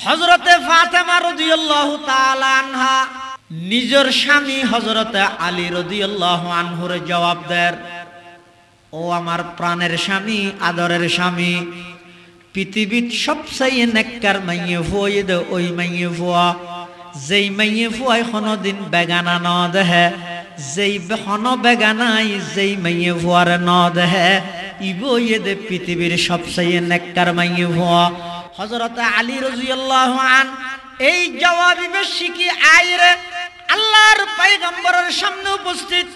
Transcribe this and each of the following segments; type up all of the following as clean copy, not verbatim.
হযরতে ফাতেমা রাদিয়াল্লাহু তাআলা আনহা নিজের স্বামী হযরতে আলী রাদিয়াল্লাহু আনহুর জবাব দেন, ও আমার প্রাণের স্বামী, আদরের স্বামী, পৃথিবীর সবচেয়ে নেককার মাইয়ে ফুয়াই দে ওই মাইয়ে ফুয়া যেই মাইয়ে ফুয়াই কোনদিন বেগানা ন দেহে, যেই হন বেগানাই যেই মাইয়ে ফুয়ার ন দেহে, ইবই দে পৃথিবীর সবচেয়ে নেককার মাইয়ে ফুয়া। হযরত আলী রাদিয়াল্লাহু আন এই জবাবি বেশি আইরে আল্লাহর পয়গম্বরের সামনে উপস্থিত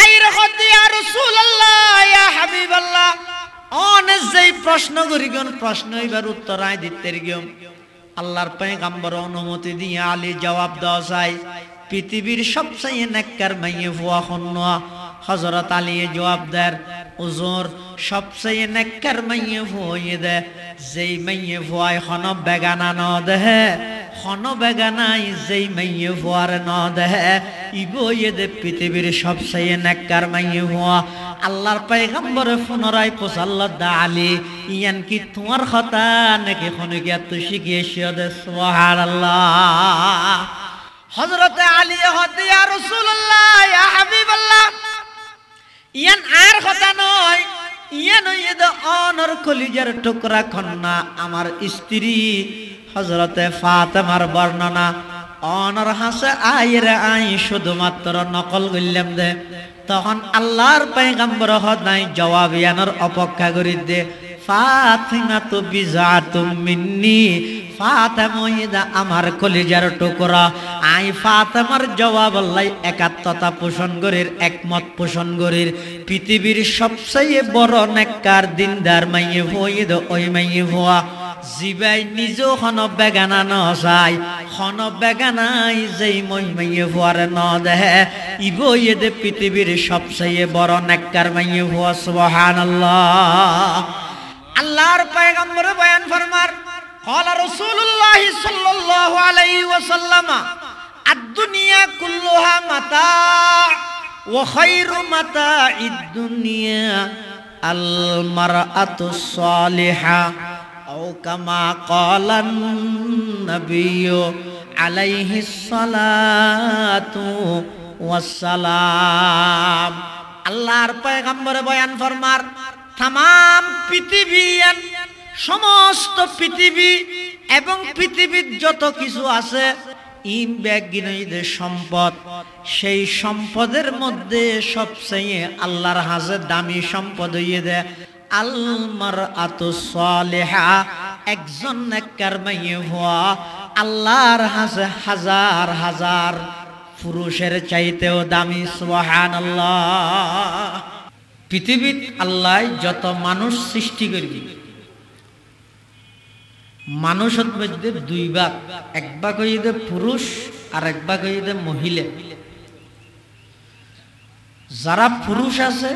আইরে হতে ইয়া রাসূলুল্লাহ, ইয়া হাবিবাল্লাহ, অনেক যেই প্রশ্ন করিগন প্রশ্ন এবার উত্তর আই দিতে গিয়ম আল্লাহর পয়গম্বর অনুমতি দিয়ে আলী জবাব দেওয়া চাই, পৃথিবীর সবচেয়ে নেককার মাইয়ে ফুয়া হন্না। হযরত আলী জবাব দেন, হুজুর সবচেয়ে নেককার মাইয়ে ফুয়ে দে যেই মাইয়ে ফুয়াই হন বেগানা ন দেহে, হন বেগানাই যেই মাইয়ে ফুয়ার ন দেহে, ইবই দে পৃথিবীর সবচেয়ে নেককার মাইয়ে ফুয়া। আল্লাহর পয়গম্বর পুনরায় পোছাল্লাহ দা আলী, ইয়ান কি তোমার কথা নাকি খনিকে তুই শিখিয়েছিস? দে সুবহানাল্লাহ। হযরতে আলী হতে ইয়া রাসূলুল্লাহ, ইয়া হাবিবাল্লাহ, ইয়ান আর কথা নয়, ইয়ান হইদ অনর কলিজার টুকরা কন্যা আমার স্ত্রী হযরতে ফাতেমার বর্ণনা অনর হাসে আইরে আই শুধুমাত্র নকল করলাম দে। তখন আল্লাহর পয়গম্বর হদাই জবাব ইয়ানোর অপেক্ষা করি দে, ফাতিমা তো বিজাতুম মিন্নি, ফাতেমা ইদা আমার কলিজার টুকরা। আই ফাতেমার জবাব আল্লাহ একাত্মতা পোষণ করির, একমত পোষণ করির, পৃথিবীর সবচেয়ে বড় নেককার দিনদার মাইয়ে হইদ ওই মাইয়ে হওয়া জিবাই নিজ হন বেগানা ন চাই, হন বেগানাই যেই মই মাইয়ে হওয়ার ন দেহে, ইবই দে পৃথিবীর সবচেয়ে বড় নেককার মাইয়ে হওয়া। সুবহানাল্লাহ। আল্লাহর পয়গম্বর বয়ান ফরমার, قال رسول الله صلى الله عليه وسلم الدنيا كلها متاع وخير متاع الدنيا المرأة الصالحة أو كما قال النبي عليه الصلاة والسلام। আল্লাহর পয়গম্বর বয়ান ফরমার, तमाम পৃথিবীর সমস্ত পৃথিবী এবং পৃথিবীর যত কিছু আছে ইম ব্যাগিনদের সম্পদ, সেই সম্পদের মধ্যে সবচেয়ে আল্লাহর হাজে দামি সম্পদ হইয়ে দেয় আল মারআতুস সালিহা, একজন নেককার মাইয়ে হওয়া আল্লাহর হাজে হাজার হাজার পুরুষের চাইতেও দামি। সুবহানাল্লাহ। পৃথিবীত আল্লাহ যত মানুষ সৃষ্টি করবি, মানুষের মধ্যে দুই ভাগ, এক ভাগ হইতে পুরুষ আর এক ভাগ হইতে মহিলা। যারা পুরুষ আছে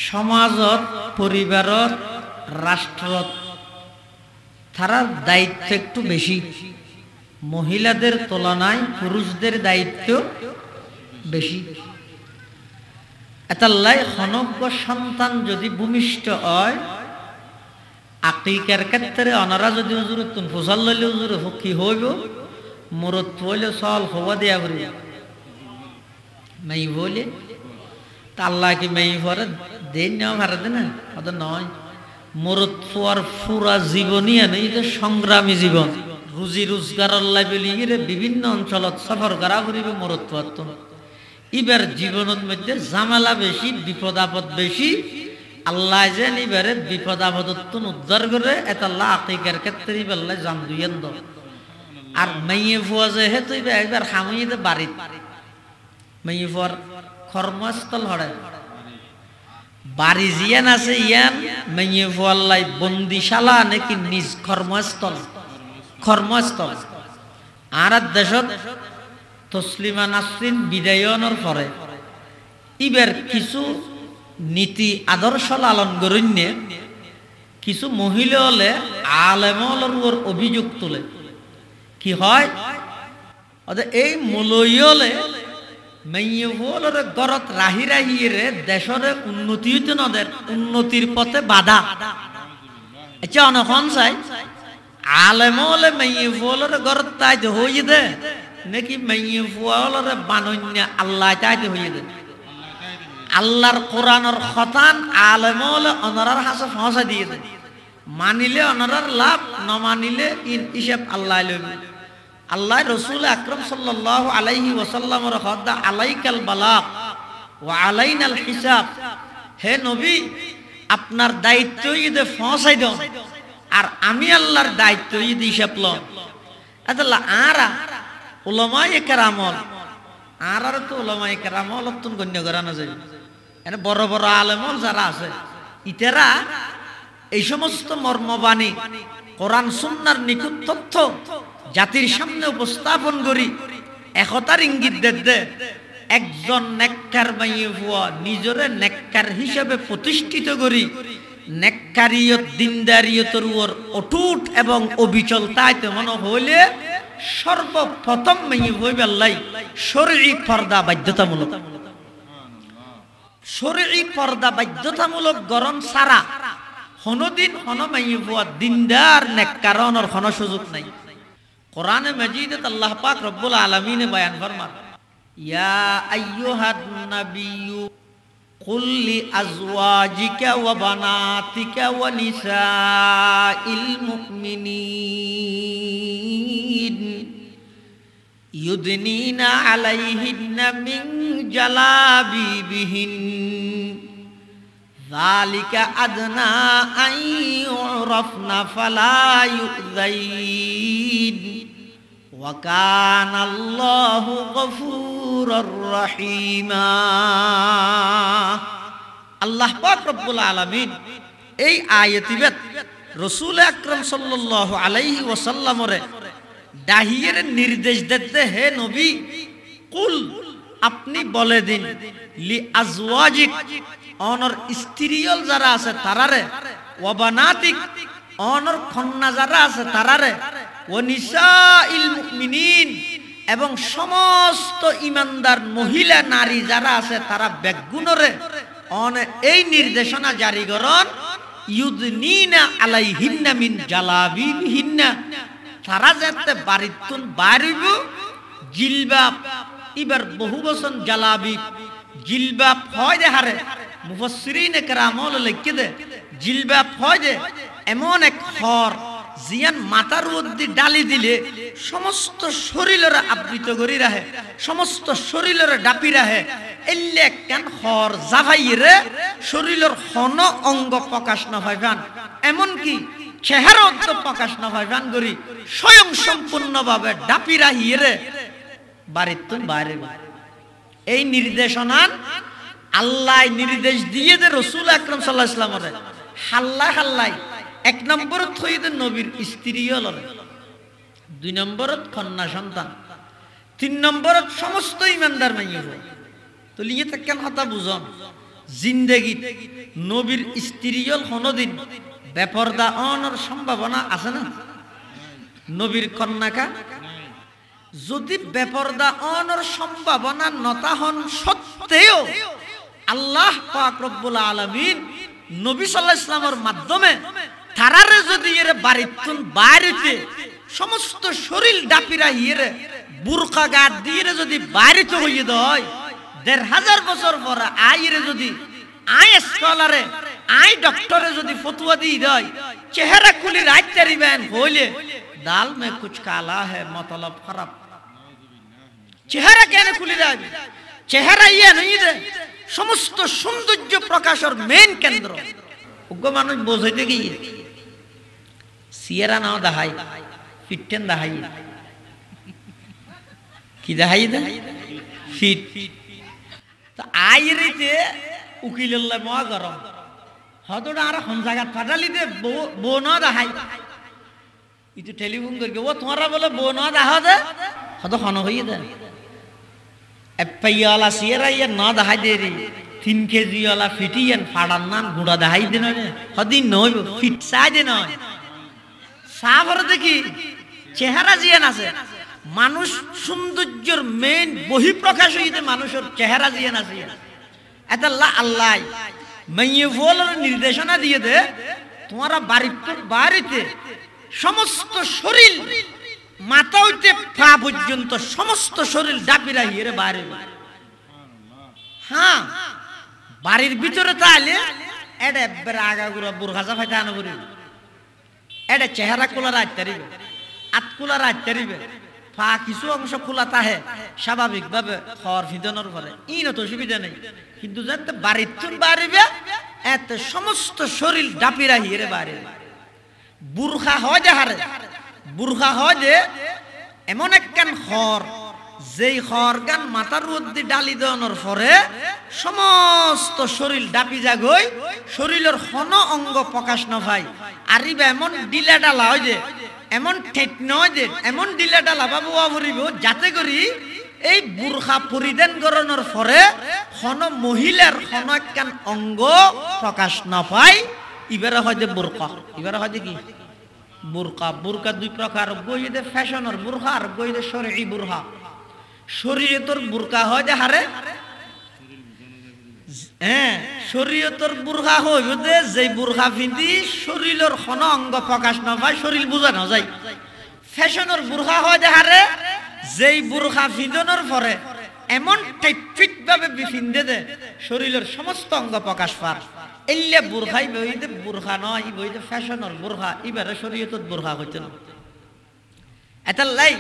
সমাজত, পরিবারত, রাষ্ট্রত, তার দায়িত্ব একটু বেশি। মহিলাদের তুলনায় পুরুষদের দায়িত্ব বেশি। এতাল্লাই হনজ্ঞ সন্তান যদি ভূমিষ্ঠ হয়, আকিকার ক্ষেত্রে অনারা যদি হুজুর তুন ফসল লইলে হুজুর কি হইব, মরত হইলে সল হওয়া দেয়া বলি মাই বলে তা আল্লাহ কি মাই পরে দেন নেওয়া ভারত না, অত নয়। মরত হওয়ার পুরা জীবনই নেই, যে সংগ্রামী জীবন, রুজি রোজগার আল্লাহ বলি বিভিন্ন অঞ্চলত সফর করা করিব মরত হওয়ার। এবার জীবনের মধ্যে ঝামেলা বেশি, বিপদ আপদ বেশি। আল্লাহ যেন এবারে বিপদ আপদত্ব উদ্ধার করে এটা আল্লাহ আকিকার ক্ষেত্রে বললে জান দুইয়েন দ। আর মাইয়ে ফুয়া যে হে তুই একবার হামিয়ে বাড়িত মাইয়ে ফুয়ার কর্মস্থল হরে বাড়ি জিয়ান আছে, ইয়ান মাইয়ে ফুয়াল্লাই বন্দিশালা নাকি নিজ কর্মস্থল। কর্মস্থল আর দেশত তসলিমা নাসরিন বিদায়নের পরে এবার কিছু নীতি আদর্শ লালন করিনে কিছু মহিলা হলে আলেমর অভিযোগ তোলে। কি হয়, এই মলইলে মেয়ের গরত রাহি রাহিরে দেশের উন্নতি হইতে নদের, উন্নতির পথে বাধা। আচ্ছা অনখন চাই আলেম হলে মেয়ে ফুলের ঘর তাইতে হয়ে দে নাকি মেয়ে ফুলের বানন্যা আল্লাহ চাইতে হয়ে দে আল্লাহর কোরআনের খতান আলেম হলে অনরার হাসে ফসা দিয়ে দে মানিলে অনরার লাভ না মানিলে হিসাব আল্লাহ লইবে আল্লাহ রসুল আকরম সাল্লাল্লাহু আলাইহি ওয়াসাল্লামের খদ্দা আলাইকাল বালাগ ওয়া আলাইনাল হিসাব হে নবী আপনার দায়িত্ব যদি ফসাই দাও আর আমি আল্লাহর দায়িত্ব যদি হিসাব লন আল্লাহ আরা উলামায়ে কেরামল আর তো উলামায়ে কেরামল অত্যন্ত গণ্য করা না যায় এনে বড় বড় আলেমল যারা আছে ইতারা এই সমস্ত মর্মবাণী কোরআন সুন্নাহর নিখুঁত তথ্য জাতির সামনে উপস্থাপন করি একতার ইঙ্গিত দে একজন নেককার মাইয়ে ফুয়া নিজরে নেককার হিসেবে প্রতিষ্ঠিত করি নেককারিয়ত দিনদারিয়তের উপর অটুট এবং অবিচল তাইতে মনে হইলে সর্বপ্রথম মাইয়ে হইবে আল্লাহ শরঈ পর্দা বাধ্যতামূলক শরঈ পর্দা বাধ্যতামূলক গরম সারা হনদিন হন মাইয়ে ফুয়া দিনদার নেককারনের কোন সুযোগ নাই কোরআনে মাজিদে আল্লাহ পাক রব্বুল আলামিন বয়ান ফরমান ইয়া আইয়ুহান নাবিয়্যু কুল লিআজওয়াজিকা ওয়া বানাতিকা ওয়া নিসাইল মুমিনিন ইউদনিনা আলাইহিন্না মিন জালাবিবিহিন যালিকা আদনা আন ইউরাফনা ফালা ইউযাইন ওয়া কানা আল্লাহু গফুরুর রহিমা আল্লাহ পাক রব্বুল আলামিন এই আয়াতিবেত রাসূল আকরাম সাল্লাল্লাহু আলাইহি ওয়াসাল্লামরে দাহিয়ের নির্দেশ দিতে হে নবী কুল আপনি বলে দিন লি আজওয়াজিক অনর স্ত্রীয়ল যারা আছে তারারে ওয়া বানাতিক অনর কন্যা যারা আছে তারারে ওয়া নিসাইল মুমিনিন এবং সমস্ত ঈমানদার মহিলা নারী যারা আছে তারা বেগুনরে এই নির্দেশনা জারি করন ইউদনিনা আলাইহিন্না মিন জালাবিবিহিন্না তারা যাতে বাড়িতুন বাইরিব জিলবাব এবার বহু বচন জালাবিব জিলবাব হয় দে হারে মুফাসসিরিনে কেরামল লিখে দে জিলবাব হয় দে এমন এক খর জিয়ান মাথার মধ্যে ডালি দিলে সমস্ত শরীরের আবৃত করি রাখে সমস্ত শরীরের ডাপি রাখে এলে কেন খর জাভাইরে শরীরের হন অঙ্গ প্রকাশ না হয় গান এমনকি চেহারা তো প্রকাশ না হয় গান করি স্বয়ং সম্পূর্ণভাবে ডাপি রাহিয়ে বাড়ির তো বাইরে এই নির্দেশনার আল্লাহ নির্দেশ দিয়ে দে রাসূল আকরাম সাল্লাল্লাহু আলাইহি ওয়াসাল্লামের হাল্লা হাল্লাই এক নম্বর থইদে নবীর স্ত্রী হলো দুই নম্বরত কন্যা সন্তান তিন নম্বরত সমস্ত ঈমানদার মাইয়ে তো লিয়ে তা কেন কথা বুঝন জিন্দেগি নবীর স্ত্রী হল কোনদিন বেপরদা অনর সম্ভাবনা আছে না নবীর কন্যাকা যদি বেপরদা অনর সম্ভাবনা নতা হন সত্ত্বেও আল্লাহ পাক রব্বুল আলামিন নবী সাল্লাল্লাহু আলাইহি ওয়াসাল্লামের মাধ্যমে তারারে যদি এর বাড়িতুন বাইরেতে সমস্ত শরীর ডাপিরা হিরে বুরকা গাদ দিয়ে যদি বাইরেতে হইয়ে দেয় ১৫০০ বছর পর আইরে যদি আই স্কলারে আই ডক্টরে যদি ফতোয়া দিয়ে দেয় চেহারা খুলি রাইতে রিবেন হইলে দাল মে কুছ কালা হে মতলব খারাপ চেহারা কেন খুলি রাখবে চেহারা ইয়ে নই রে সমস্ত সৌন্দর্য প্রকাশের মেইন কেন্দ্র উগ্র মানুষ বোঝাইতে গিয়ে সিয়েরা নাও দেখাই ফিটেন দেখাই কি দেখাই দে ফিট তো আইরিতে উকিল্লা মহা গরম হতটা আর হন জায়গা ফাটালি দে বো না দেখাই ইতো টেলিফোন করি ও তোমারা বলে বো না দেখা দে হত হন হইয়ে দে এপাইয়ালা সিয়েরা ইয়ে না দেখাই দে রে 3 কেজি ওয়ালা ফিটিয়েন ফাড়ান নান গুড়া দেখাই দে না হদিন নইব ফিট চাই দে নয় সাফর দেখি চেহারা জিয়ান আছে মানুষ সৌন্দর্যের মেইন বহিঃপ্রকাশ হইতে মানুষের চেহারা জিয়ান আছে এত আল্লাহ মাইয়ে বলার নির্দেশনা দিয়ে দে তোমরা বাড়িতে সমস্ত শরীর মাথা হইতে পা পর্যন্ত সমস্ত শরীর ডাপিরা হিরে বাইরে। হ্যাঁ, বাড়ির ভিতরে তাহলে এটা একবারে আগাগুড়া বুরখাজা ফাইতে আনো করি, এটা চেহারা খোলা রাখতে পারিবে, আত খোলা রাখতে পারিবে, পা কিছু অংশ খোলা তাহে স্বাভাবিকভাবে খড় ফিদনের পরে ইনো তো সুবিধা নেই। কিন্তু যাতে বাড়ির তুন বাড়িবে এত সমস্ত শরীর ডাপিরা হিরে বাইরে। বুরখা হয় যে হারে, বুরখা হয় যে এমন একখান খড়, যেই খড়গান মাথার মধ্যে ডালি দেওয়ানোর পরে সমস্ত শরীর ডাপি যাগই, শরীরের হন অঙ্গ প্রকাশ ন পায়। আর ইবা এমন ডিলা ডালা হয় যে, এমন ঠেট নয় যে, এমন ডিলা ডালা বাবু আবরিব যাতে করি এই বুরখা পরিধান করানোর পরে হন মহিলার হন একখান অঙ্গ প্রকাশ না পায়। ইবারে হয় যে বুরকা, ইবারে হয় যে কি বুরকা। বুরকা দুই প্রকার, গইদে ফ্যাশনের বুরখা আর গইদে শরঈ বুরখা। শরীয়তের বুরকা হয় যে হারে, হ্যাঁ শরীয়তের বুরখা হইব যে যেই বুরখা পিন্ধি শরীরের কোন অঙ্গ প্রকাশ না পায়, শরীর বোঝা না যায়। ফ্যাশনের বুরখা হয় যে হারে, যেই বুরখা পিন্ধনের পরে এমন টাইট ভাবে পিন্ধে দে শরীরের সমস্ত অঙ্গ প্রকাশ পায়। এল্লে বুরখাই বইতে বুরখা নয়, ই বইতে ফ্যাশনের বুরখা। এবারে শরীয়তের বুরখা হইতে না। এটা লাই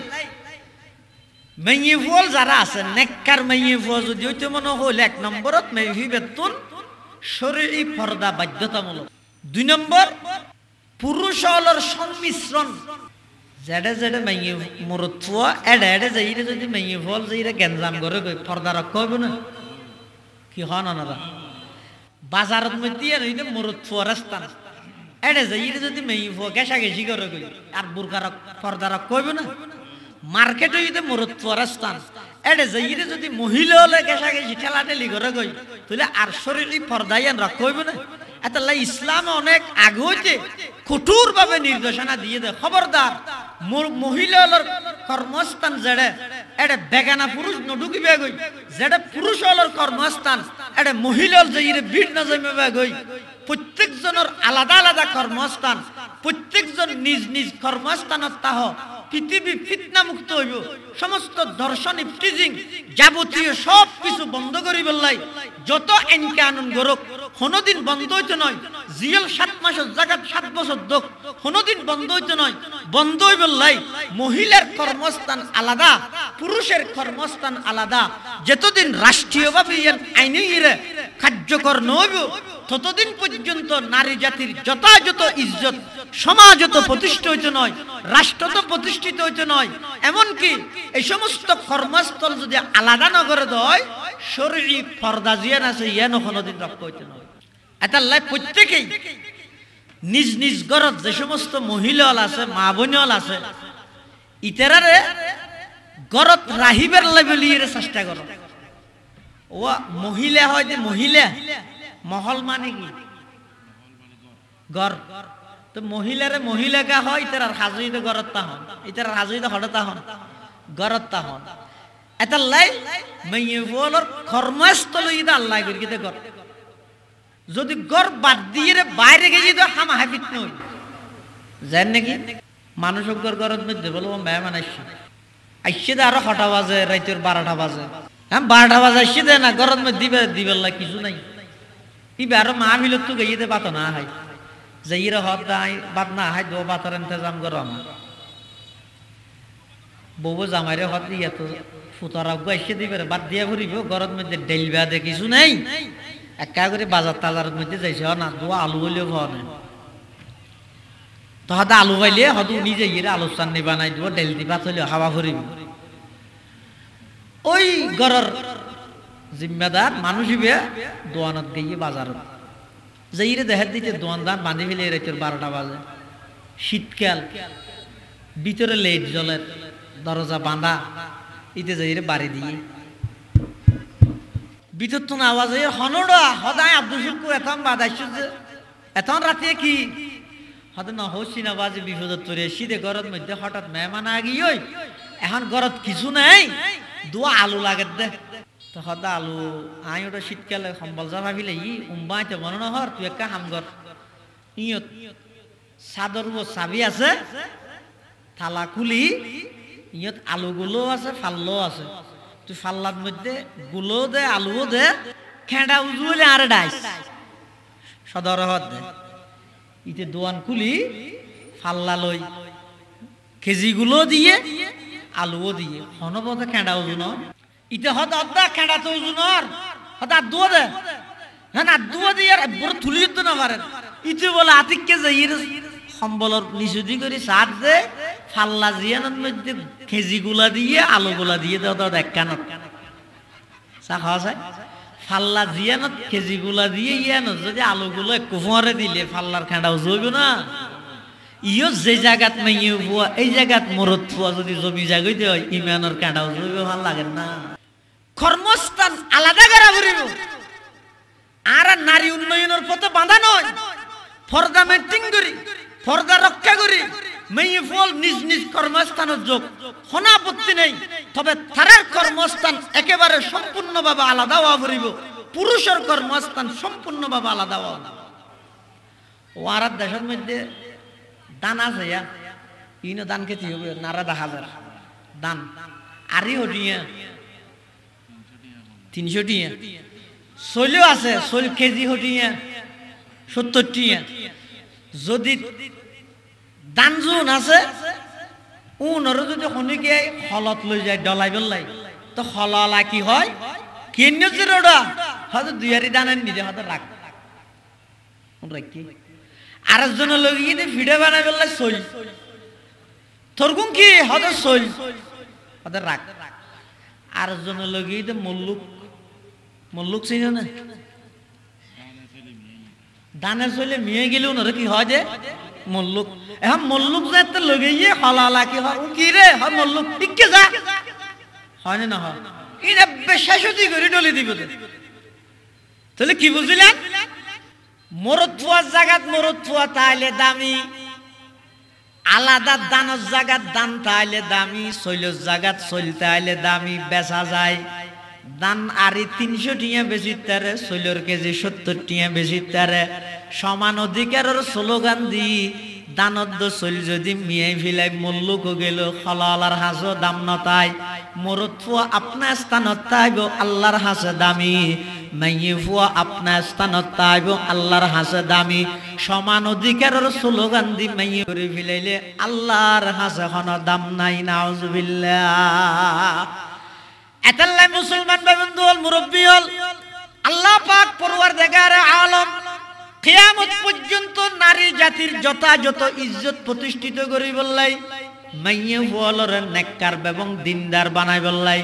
মেয়ে ফুল যারা আছে নেককার মেয়ে ফুল যদি হইতে মনে হল, এক নম্বরত মেয়ে বেতন শরীরী পর্দা বাধ্যতামূলক। দুই নম্বর পুরুষ হলর সংমিশ্রণ, যেটা যেটা মেয়ে মরত্ব এডে এডে যাইরে যদি মেয়ে ফুল যাইরে গেঞ্জাম করে গই পর্দা রক্ষা হইব না কি হন ওনারা। বাজারত মধ্যে হইতে মরত্ব রাস্তান এডে যাইরে যদি মেয়ে ফুল গেসা গেছি করে গই আর বুরকা পর্দা রক্ষা হইব না। মার্কেট হইতে মরত্ব রাস্তান এডে যাইরে যদি মহিলা হলে গেসা গেছি ঠেলাঠেলি করে গই তাহলে আর শরীরী পর্দায়ান রক্ষা হইব না। এতলা ইসলাম অনেক আগে হইতে কঠোর ভাবে নির্দেশনা দিয়ে দেয়, খবরদার মহিলা হলর কর্মস্থান যেড়ে এটা বেগানা পুরুষ নডুকিবে গই, যেটা পুরুষ হলর কর্মস্থান এটা মহিলা যাইরে ভিড় না জমবে গই। প্রত্যেকজনের আলাদা আলাদা কর্মস্থান, প্রত্যেকজন নিজ নিজ কর্মস্থানত তাহ পৃথিবী ফিতনা মুক্ত হইব। সমস্ত দর্শন ইফটিজিং যাবতীয় সব কিছু বন্ধ করি বললাই, যত আইন কানুন গরক কোনদিন বন্ধ হইতে নয়। জিয়াল 7 মাসের জায়গা 7 বছর দোক কোনদিন বন্ধ হইতে নয়। বন্ধ হই বললাই মহিলার কর্মস্থান আলাদা, পুরুষের কর্মস্থান আলাদা। যতদিন রাষ্ট্রীয়ভাবে আইনে কার্যকর নইব ততদিন পর্যন্ত নারী জাতির যথাযথ ইজ্জত সমাজত প্রতিষ্ঠিত হইতে নয়, রাষ্ট্রত প্রতিষ্ঠিত হইতে নয়। এমনকি এই সমস্ত কর্মস্থল যদি আলাদা নগরে দেয়, শরীরী পর্দা জিয়ান আছে ইয়ানো কোনোদিন রক্ষা হইতে নয়। এটা লাই প্রত্যেকেই নিজ নিজ ঘরত যে সমস্ত মহিলা আছে, মা বোন আছে, ইতারারে ঘরত রাহিবের লেভেলিয়ে চেষ্টা করো। ও মহিলা হয় যে মহিলা মহল মানে কি ঘর, তো মহিলারে মহিলাকে হয় ইতার হাজুইতে ঘরত তাহন, ইতার হাজুইতে হঠাৎ তাহন ঘরত তাহন। এটা লাই মেয়ে বলর কর্মস্থল ইদা আল্লাহ করি কিতে ঘর। যদি ঘর বাদ দিয়ে বাইরে গিয়ে তো হামা হাবিত নই জান নাকি মানুষ ঘরের মধ্যে বলবো মেহমান আসছে, আসছে দে আরো 6টা বাজে, রাতের 12টা বাজে। হ্যাঁ 12টা বাজে আসছে দে না ঘরের মধ্যে দিবেল কিছু নাই। ইবে আরো মাহফিল তো গিয়ে বাত না হয়, যাইরে হদ দাই বাত না হয়, দো বাতার ইন্তজাম করো আমার বউ জামাইরে হদ দিয়ে তো ফুতারা আসছে দিবে বাদ দিয়া ঘুরিব। ঘরের মধ্যে ডেলবা দে কিছু নেই, একা করে বাজার টাজারের মধ্যে যাইছে না, দোয়া আলু হইলেও খাওয়া নেই। তো হয়তো আলু পাইলে হয়তো নিজে গিয়ে আলু চান্নি বানাই দিব, ডেল দিবা হইলে হাওয়া ফুরিব। ওই ঘরের জিম্মেদার মানুষ হিবে দোয়ানত গিয়ে বাজারত যাইরে দেখার দিতে দোয়ান দান বাঁধি ফেলে রাতের 12টা বাজে। শীতকাল, ভিতরে লেট জলের দরজা বাঁধা, ইতে যাইরে বাড়ি দিয়ে ভিতর তো আওয়াজ হনড়া সদায় আব্দুল শুক্কু এখন বাদাইছ যে এখন রাতে কি হয়তো না হচ্ছি না বাজে বিপদত পড়ে শীতে ঘরের মধ্যে হঠাৎ মেহমান আগি ওই এখন ঘরত কিছু নেই, দোয়া আলু লাগে দে। তো হদা আলু আই ওটা শীতকালে সম্বল যা ভাবিলে ই উম্বাইতে মনে নহর তুই একটা হাম ঘর ইয়ত চাদর চাবি আছে, থালা খুলি ইয়ত আলুগুলো আছে, ফাল্লো আছে, তুই ফাল্লার মধ্যে গুলো দে, আলুও দে, খেঁড়া উজু হলে আর ডাইস সদর দে। ইতে দোয়ান খুলি ফাল্লা লই কেজি গুলো দিয়ে আলুও দিয়ে হনপথে খেঁড়া উজু ন ইতে হদ অদ্দা খেঁড়া তো উজু নর হদ আর দুয়া দে, হ্যাঁ না দুয়া দিয়ে আর বড় তুলি তো না পারেন। ইতে বলে আতিককে যাই সম্বলর নিচুদি করে সাত দে, ফাল্লা জিয়ানোর মধ্যে খেজি গুলা দিয়ে আলু গুলা দিয়ে দাও দেখ কেন চা খাওয়া যায়। ফাল্লা জিয়ানত খেজি গুলা দিয়ে ইয়ানো যদি আলু গুলো কুফরে দিলে ফাল্লার খেঁড়াও জইব না। ইও যে জায়গাত মেয়ে ফুয়া এই জায়গাত মরদ ফুয়া যদি জমি জাগইতে হয় ইমানের খেঁড়াও জইব ভাল লাগে না। কর্মস্থান আলাদা করা করিব আর নারী উন্নয়নের পথে বাঁধা নয়। ফর্দা মেন্টেন করি, ফর্দা রক্ষা করি, মেয়ে ফল নিজ নিজ কর্মস্থানের যোগ কোন আপত্তি নেই। তবে তারার কর্মস্থান একেবারে সম্পূর্ণভাবে আলাদা হওয়া পড়িব, পুরুষের কর্মস্থান সম্পূর্ণভাবে আলাদা হওয়া। ওয়ার দেশের মধ্যে দান আছে, ইনো দান খেতে হবে নারা 10,000 দান আরই হটিয়া 300 টিয়া, শৈলেও আছে, শৈল কেজি হটিয়া 70 টিয়া। যদি দান জোন আছে উনরও যদি শনিকে হলত লৈ যায় ডলাই বেলাই তো হলালা কি হয় কেন ওটা হয়তো 2 দানের নিদে হয়তো রাখ রাখি আর একজনের লোক গিয়ে ভিডিও বানাই বেলাই চল তোরকুম কি হয়তো চল হয়তো রাখ আর একজনের লোক গিয়ে মল্লুক মল্লুক চিনি না দানে চলে মিয়ে গেলেও নরে কি হয় যে মল্লুক। এখন মল্লুক যাতে লগে গিয়ে হলালা কি হয় কি রে হয় মল্লুক ইকে যা হয় না হয় এটা বেশাসতি করে ডলি দিব। তাহলে কি বুঝলেন? মরদ ফুয়ার জায়গাত মরদ ফুয়া তাইলে দামি, আলাদা দানের জায়গাত দান তাইলে দামি, শৈলের জায়গাত চলতে আইলে দামি বেচা যায়। দান আরি 300 টিয়া বেশি তারে, শৈলের কেজি 70 টিয়া বেশি তারে। সমান অধিকারের স্লোগান দি দানদ্দ চল যদি মিয়াই ফিলাই মল্লুক গেল হলালার হাসো দাম নতাই। মরদ ফুয়া আপনার স্থানত তাইব আল্লাহর হাসে দামি, মাইয়ে ফুয়া আপনার স্থানত তাইব আল্লাহর হাসে দামি। সমান অধিকারের স্লোগান দি মাইয়ে করে ফিলাইলে আল্লাহর হাসে কোনো দাম নাই। নাউজুবিল্লাহ। এতাল্লাই মুসলমান বন্ধু হল মুরব্বী হল আল্লাহ পাক পরওয়ারদিগার আলম কিয়ামত পর্যন্ত নারী জাতির যথাযথ ইজ্জত প্রতিষ্ঠিত করি বললাই, মাইয়ে ফুয়ালর নেককার এবং দিনদার বানাই বললাই।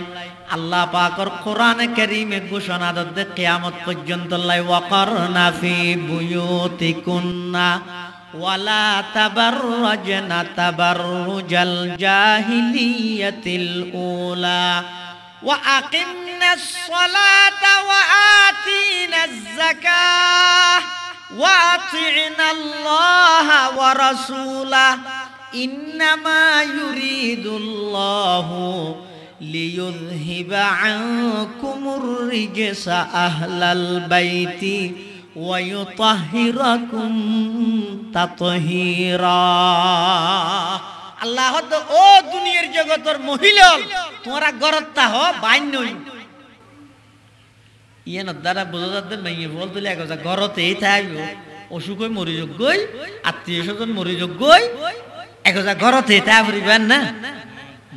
আল্লাহ পাকর কোরআনে কারীমে ঘোষণা দতে কিয়ামত পর্যন্ত লাই ওয়াকারনা ফি বুয়ুতিকুন্না ওয়ালা তাবাররাজনা তাবাররুজাল জাহিলিয়াতিল উলা ওয়া আকিমনাস সালাতা ওয়া আতিনাজ যাকাহ ওয়া আতি'না আল্লাহা ওয়া রাসূলাহু ইন্নামা ইউরিদুল্লাহু লিইয়ুযহিবা আনকুমুর রিজসা আহলাল বাইতি ওয়া ইউতাহহিরাকুম তাতহীরা। আল্লাহ তো ও দুনিয়ার জগতের মহিলা তোমরা গরত্তা হ বাইন নই ইয়ান দ্বারা বোঝা যাচ্ছে মেয়ে বলতে লাগে গরতে থাকবে অসুখ হয়ে মরি যোগ্যই আত্মীয় স্বজন মরি যোগ্যই একজা গরতে তা পরিবেন না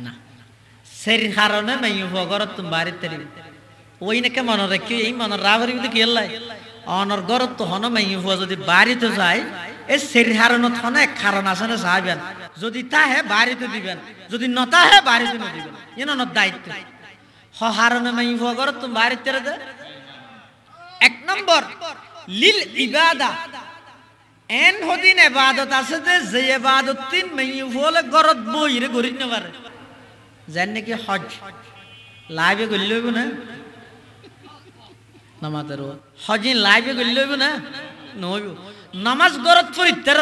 না সেই কারণে মেয়ে গরত তুমি বাড়িতে ওই নাকি মনে রাখি এই মনে রাভারি কি এলাই অনর গরত তো হন মেয়ে যদি বাড়িতে যায় এই সেই হারণত হনে এক কারণ আছে না চাইবেন যদি তাহে বাড়িতে দিবেন যদি নতাহে বাড়িতে না দিবেন এন দায়িত্ব হারণে মেয়ে গরত তুমি বাড়িতে দে। 1 নম্বর লিল ইবাদা এন হদিন ইবাদত আছে যে ইবাদত তিন মেয়ে ফলে গরত বইরে গরিব না পারে জান নাকি হজ লাইভে গলি লইব না নামাজের হজি লাইভে গলি লইব না নইব নামাজ গরত পরিত্তর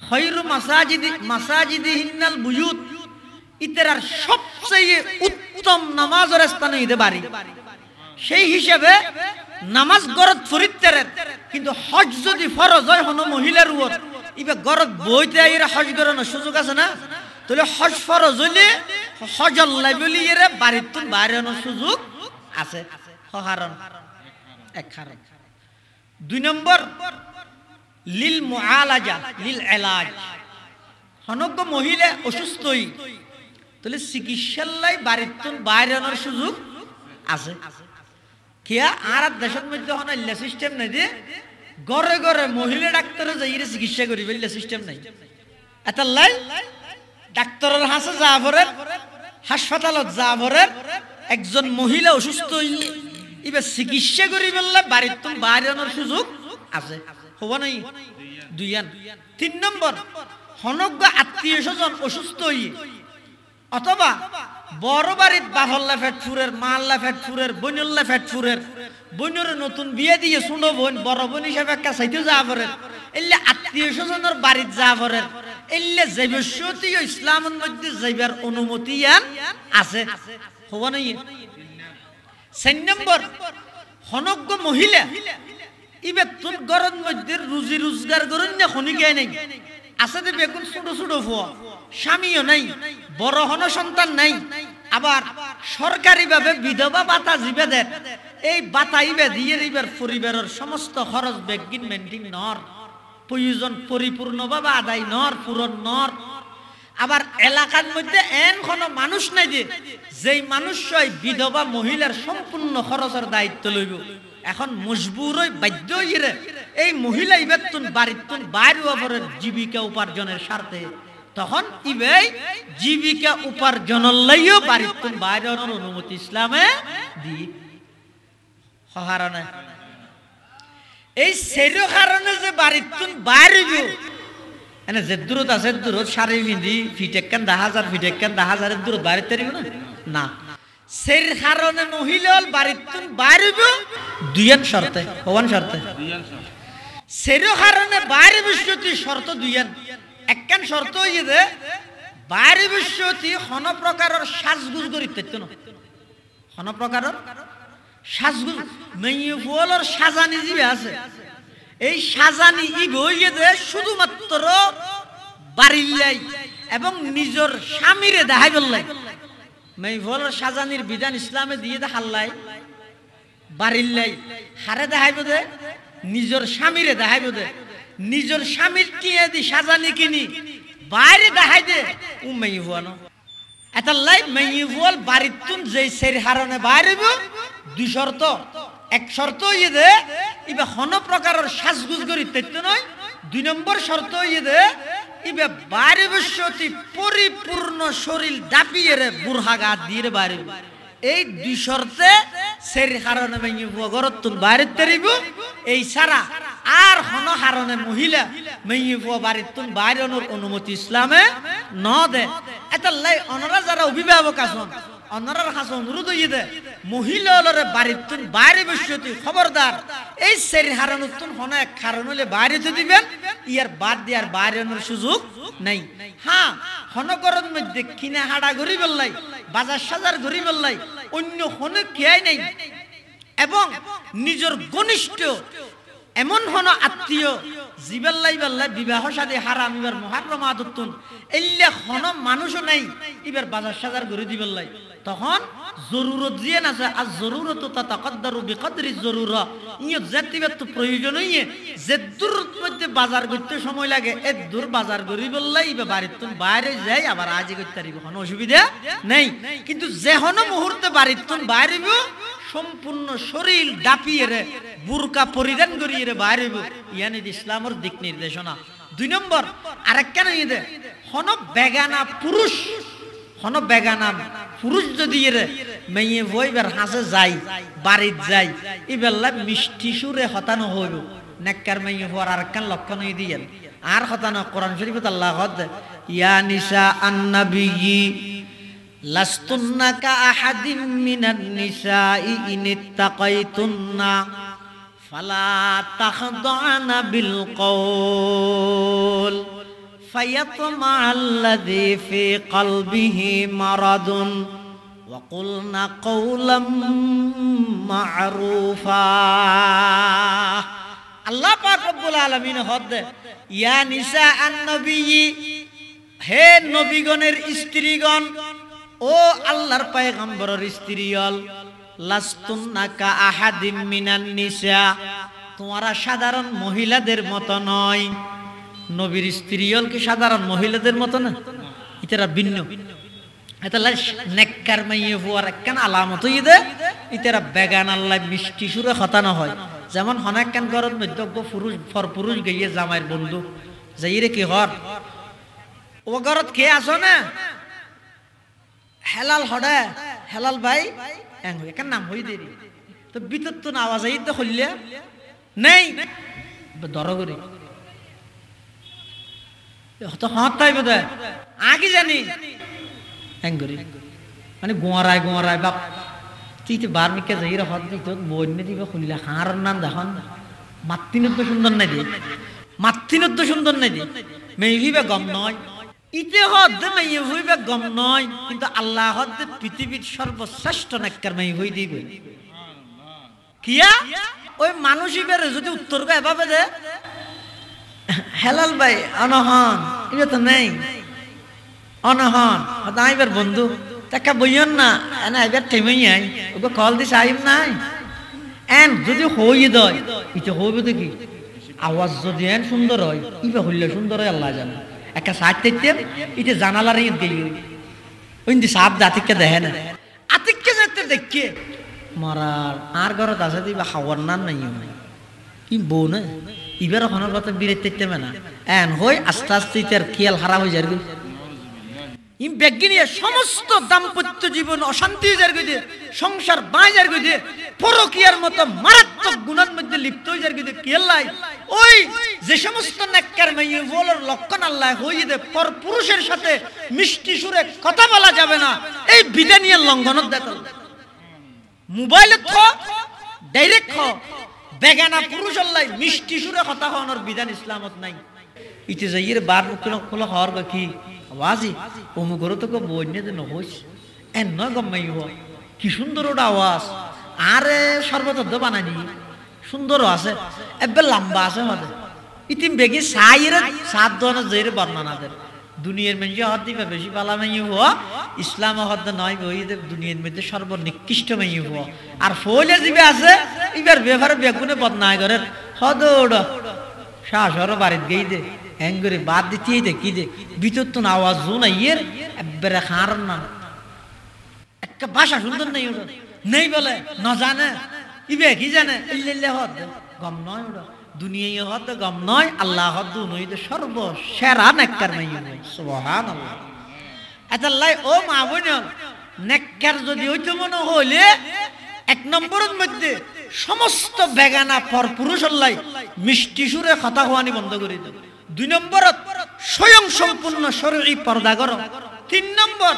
খায়রু মাসাজিদিহিন্নাল বুয়ুত ইতরার সবচেয়ে উত্তম নামাজের স্থান ইদে বাড়ি। সেই হিসাবে নামাজ গরত ফরিত্তর কিন্তু হজ যদি ফরজ হয় হন মহিলার উপর ইবা গরত বইতে এর হজ করানোর সুযোগ আছে না তাহলে হজ ফরজ হইলে হজল লাইবলি এর বাড়িতে বাইরানোর সুযোগ আছে কারণ এক কারণ 2 নম্বর লিল মুআলাজা লিল ইলাজ হনজ্ঞ মহিলা অসুস্থই তাহলে চিকিৎসার লাই বাড়িতে বাইরানোর সুযোগ আছে কিয়া আর দেশের মধ্যে হন ইল্লা সিস্টেম নাই যে ঘরে ঘরে মহিলা ডাক্তারে যাইরে চিকিৎসা করি বললে সিস্টেম নাই এত লাই ডাক্তারের হাসে যাভরের হাসপাতালত যাভরের একজন মহিলা অসুস্থ হইলে ইবে চিকিৎসা করি বললে বাড়িতে বাইরানোর সুযোগ আছে হবা নাই 2 3 নম্বর হনজ্ঞ আত্মীয় স্বজন অসুস্থ হইয়ে অথবা বড় বাড়ির বাহল্লা ফেটফুরের মাল্লা ফেটফুরের বনুল্লা ফেটফুরের বনুরে নতুন বিয়ে দিয়ে ছোট বোন বড় বোন হিসেবে কাছাইতে যাবরের এলে আত্মীয় স্বজনের বাড়ির যাবরের এলে জৈবস্বতীয় ইসলামের মধ্যে যাইবার অনুমতি আছে হবা নাই 4 নম্বর হনজ্ঞ মহিলা ইবে তোর ঘরের মধ্যে রুজি রোজগার করেন না খনিকে নাই আছে যে বেগুন ছোট ছোট ফুয়া স্বামীও নাই বড় হন সন্তান নাই আবার সরকারি ভাবে বিধবা ভাতা জিবে দেন এই ভাতা ইবে দিয়ে এবার পরিবারের সমস্ত খরচ বেগিন মেনটেন নর প্রয়োজন পরিপূর্ণভাবে আদায় নর পূরণ নর আবার এলাকার মধ্যে এন কোনো মানুষ নাই যে যেই মানুষই বিধবা মহিলার সম্পূর্ণ খরচের দায়িত্ব লইব এখন মজবুর হই বাধ্য হইরে এই মহিলা ইবেতুন বাড়িতুন বাইরে অপরের জীবিকা উপার্জনের স্বার্থে তখন ইবে জীবিকা উপার্জনের লাইও বাড়িতুন বাইরের অনুমতি ইসলামে দি হারানা এই সেরো কারণে যে বাড়িতুন বাইরে এনে যে দূরত আছে দূরত সারি বিন্ধি ফিটেকান 10,000 ফিটেকান 10,000 দূরত বাইরে তারিব না সের কারণে মহিলা বাড়িতুন বাইরেব 2 শর্তে হওয়ান শর্তে সেরো কারণে বাইরে বিশ্বতি শর্ত 2 একখান শর্ত হইয়ে দে বাইরে বিশ্বতি কোন প্রকারের সাজগুজ করিতে না কোন প্রকারের সাজগুজ মেয়ে ফুলের সাজানি জিবে আছে এই সাজানি ই হইয়ে দে শুধুমাত্র বাড়িলাই এবং নিজের স্বামীরে দেখাই বললাই মেয়েফলের সাজানির বিধান ইসলামে দিয়ে দে হাল্লাই বাড়িলাই হারে দেখাইব দে নিজের স্বামীরে দেখাইব দে নিজের স্বামীর কিনে দি সাজানি কিনি বাইরে দেখাই দে ও মেয়ে ফুয়ানো এটা লাই মেয়ে ফুয়াল বাড়িতুন যে সের হারণে বাইরেব 2 শর্ত এক শর্ত ইয়ে দে ইবে কোন প্রকারের সাজগুজ করি তৈত নয় 2 নম্বর শর্ত ইয়ে দে ইবে বাইরে বসতি পরিপূর্ণ শরীর দাপিয়ে রে বুরহা গা দিয়ে রে বাইরে এই 2 শর্তে সের কারণে মেয়ে গরতুন বাইরে তেরিব এই ছাড়া আর কোন কারণে মহিলা মেয়ে বাড়িতুন বাইরের অনুমতি ইসলামে ন দে এটা লাই অনরা যারা অভিভাবক আছেন অনরার কাছে অনুরোধ হইয়ে দে মহিলারে বাড়িতুন বাইরে বসতি খবরদার এই সের হারানুতুন কোন এক কারণ হলে বাইরেতে দিবেন ইয়ার বাদ দিয়ার বাইরের সুযোগ নাই হ্যাঁ হনগরের মধ্যে কিনা হাড়া ঘুরি বললাই বাজার সাজার ঘুরি বললাই অন্য কোনো খেয়াই নাই এবং নিজের ঘনিষ্ঠ এমন হন আত্মীয় জিবাল্লাই বাল্লাই বিবাহ শাদী হারাম ইবার মুহাররম আদতুন এল্লে হন মানুষও নাই ইবার বাজার সাজার ঘুরি দিবল্লাই তখন জরুরত দিয়ে না আর জরুরত তাতাকাদ্দারু বিকদরি জরুরা ইয়ে যেতিবে তো প্রয়োজন হইয়ে যে দূর মধ্যে বাজার করতে সময় লাগে এ দূর বাজার করি বললাই ইবে বাড়িতে বাইরে যাই আবার আজই করতে পারিব কোনো অসুবিধা নেই কিন্তু যে হন মুহূর্তে বাড়িতে বাইরেব সম্পূর্ণ শরীর ডাপিয়ে রে বুরকা পরিধান করিয়ে রে বাইরেব ইয়ানি ইসলামের দিক নির্দেশনা 2 নম্বর আরেকখান ইয়ে হন বেগানা পুরুষ হন বেগানা পুরুষ যদি রে মেয়ে বইবার হাসে যাই বাড়িত যাই ইবেল্লা মিষ্টি সুরে হতানো হইব নেককার মেয়ে হওয়ার আরেকখান লক্ষণ দিয়েন আর হতানো কোরআন শরীফত আল্লাহ হদ ইয়া নিসা আন-নবিয়্যি লাস্তুন্না কা আহাদিম মিনান নিসাই ইন ইত্তাকাইতুন্না ফালা তাখদানা বিল কওল فيطمع الذي في قلبه مرض وقلنا قولا معروفا আল্লাহ পাক রব্বুল আলামিন হদ ইয়া নিসা আন-নবী, হে নবীগণের স্ত্রীগণ, ও আল্লাহর পয়গম্বরের স্ত্রীগণ, লাস্তুন্না কা আহাদিম মিনান নিসা, তোমরা সাধারণ মহিলাদের মতো নয়। নবীর স্ত্রীগণ কি সাধারণ মহিলাদের মতো না? ইতারা ভিন্ন। এতালা নেককার মাইয়ে হওয়ার একখান আলামত হইদে ইতারা বেগান আল্লাহ মিষ্টি সুরে কথা না হয়। যেমন হনাক্কান ঘরত মধ্যজ্ঞ পুরুষ ফর পুরুষ গিয়ে জামাইয়ের বন্ধু যাইরে কি হর ও ঘরত কে আসো না হেলাল হডে হেলাল ভাই এখান নাম হই দেরি তো ভিতর তো না আওয়াজ তো হইলে নেই ধরো করি তো হত তাই বোধ আগে জানি এঙ্গরি মানে গোয়ারায় গোয়ারায় বাপ তুই তো বার্মিকে যাইরা হত দিত বন্যে দিবে খুললে হার নাম দেখুন মাতৃনত সুন্দর নাই দিয়ে মাতৃনত সুন্দর নাই দিয়ে মেয়ে হইবে গম নয় ইতে হদ মেয়ে হইবে গম নয় কিন্তু আল্লাহ হদ পৃথিবীর সর্বশ্রেষ্ঠ নেককার মেয়ে হই দিবে কিয়া ওই মানুষ হিবের যদি উত্তর গো এভাবে দে হেলাল ভাই অনহন এটা তো নেই অনহন আইবার বন্ধু তাকে বইয়ন না এনা এবার টেমেই আই ওকে কল দিস আইম নাই এন যদি হই দয় ইতে হইবে তো কি আওয়াজ যদি এন সুন্দর হয় ইবে হইলে সুন্দর হয় আল্লাহ জানে একটা সাইড তেতেম ইতে জানালার ইত গই ওইন্দি সাপ দাতিকে দেখে না আতিককে যেতে দেখকে মরার আর ঘরত আছে দিবা খাওয়ার নাম নাই কি বউ না ইবার ওখানের কথা বিরেত তেতেমে না এন হই আস্তে আস্তে ইতার খেয়াল খারাপ হয়ে যাবে ইম বেগিনিয়া সমস্ত দাম্পত্য জীবন অশান্তি হয়ে গেছে সংসার বাঁচার গেছে পরকীয়ার মতো মারাত্মক গুণের মধ্যে লিপ্ত হয়ে যার গেছে কেলাই ওই যে সমস্ত নেককার মেয়ে বলার লক্ষণ আল্লাহ হয়ে দে পর পুরুষের সাথে মিষ্টি সুরে কথা বলা যাবে না এই বিধানীয় লঙ্ঘনত দেখল মোবাইলে থ ডাইরেক্ট খ বেগানা পুরুষ আল্লাহ মিষ্টি সুরে কথা হওয়ার বিধান ইসলামত নাই ইতে যাইয়ের বার মুখ হওয়ার কি আওয়াজই অমুকর তো বন্যে যে নহস এ নয় গম্মাই কি সুন্দর ওটা আওয়াজ আরে সর্বতদ্ধ বানানি সুন্দরও আছে এবার লম্বা আছে হদে ইতিম বেগে সাইরে সাত ধরনের জেরে বর্ণনা দেয় দুনিয়ার মধ্যে হদ দিবে বেশি পালা মাইয়ে হওয়া ইসলাম হদ নয় বই দুনিয়ার মধ্যে সর্বনিকৃষ্ট মাইয়ে হওয়া আর ফলে দিবে আছে এবার ব্যবহার বেগুনে বদনায় করে হদ ওটা শাসর বাড়িতে গেই দে এঙ্গরে বাদ দিতে দেখি দে ভিতর তো আওয়াজ জোন ইয়ের একবারে খার না একটা ভাষা সুন্দর নেই ওটা নেই বলে ন জানে ইবে কি জানে ইল্লাল্লাহ হদ গম নয় ওটা দুনিয়ায় হদ গম নয় আল্লাহ হদ নই দে সর্বসেরা নেককার নাই সুবহানাল্লাহ আল্লাহ ও মা বোন নেককার যদি হইতো মনে হইলে এক নম্বরের মধ্যে সমস্ত বেগানা পর পুরুষ আল্লাহ মিষ্টি সুরে কথা হওয়ানি বন্ধ করে দেব দুই নম্বরত স্বয়ং সম্পূর্ণ শরঈ পর্দা করো তিন নম্বর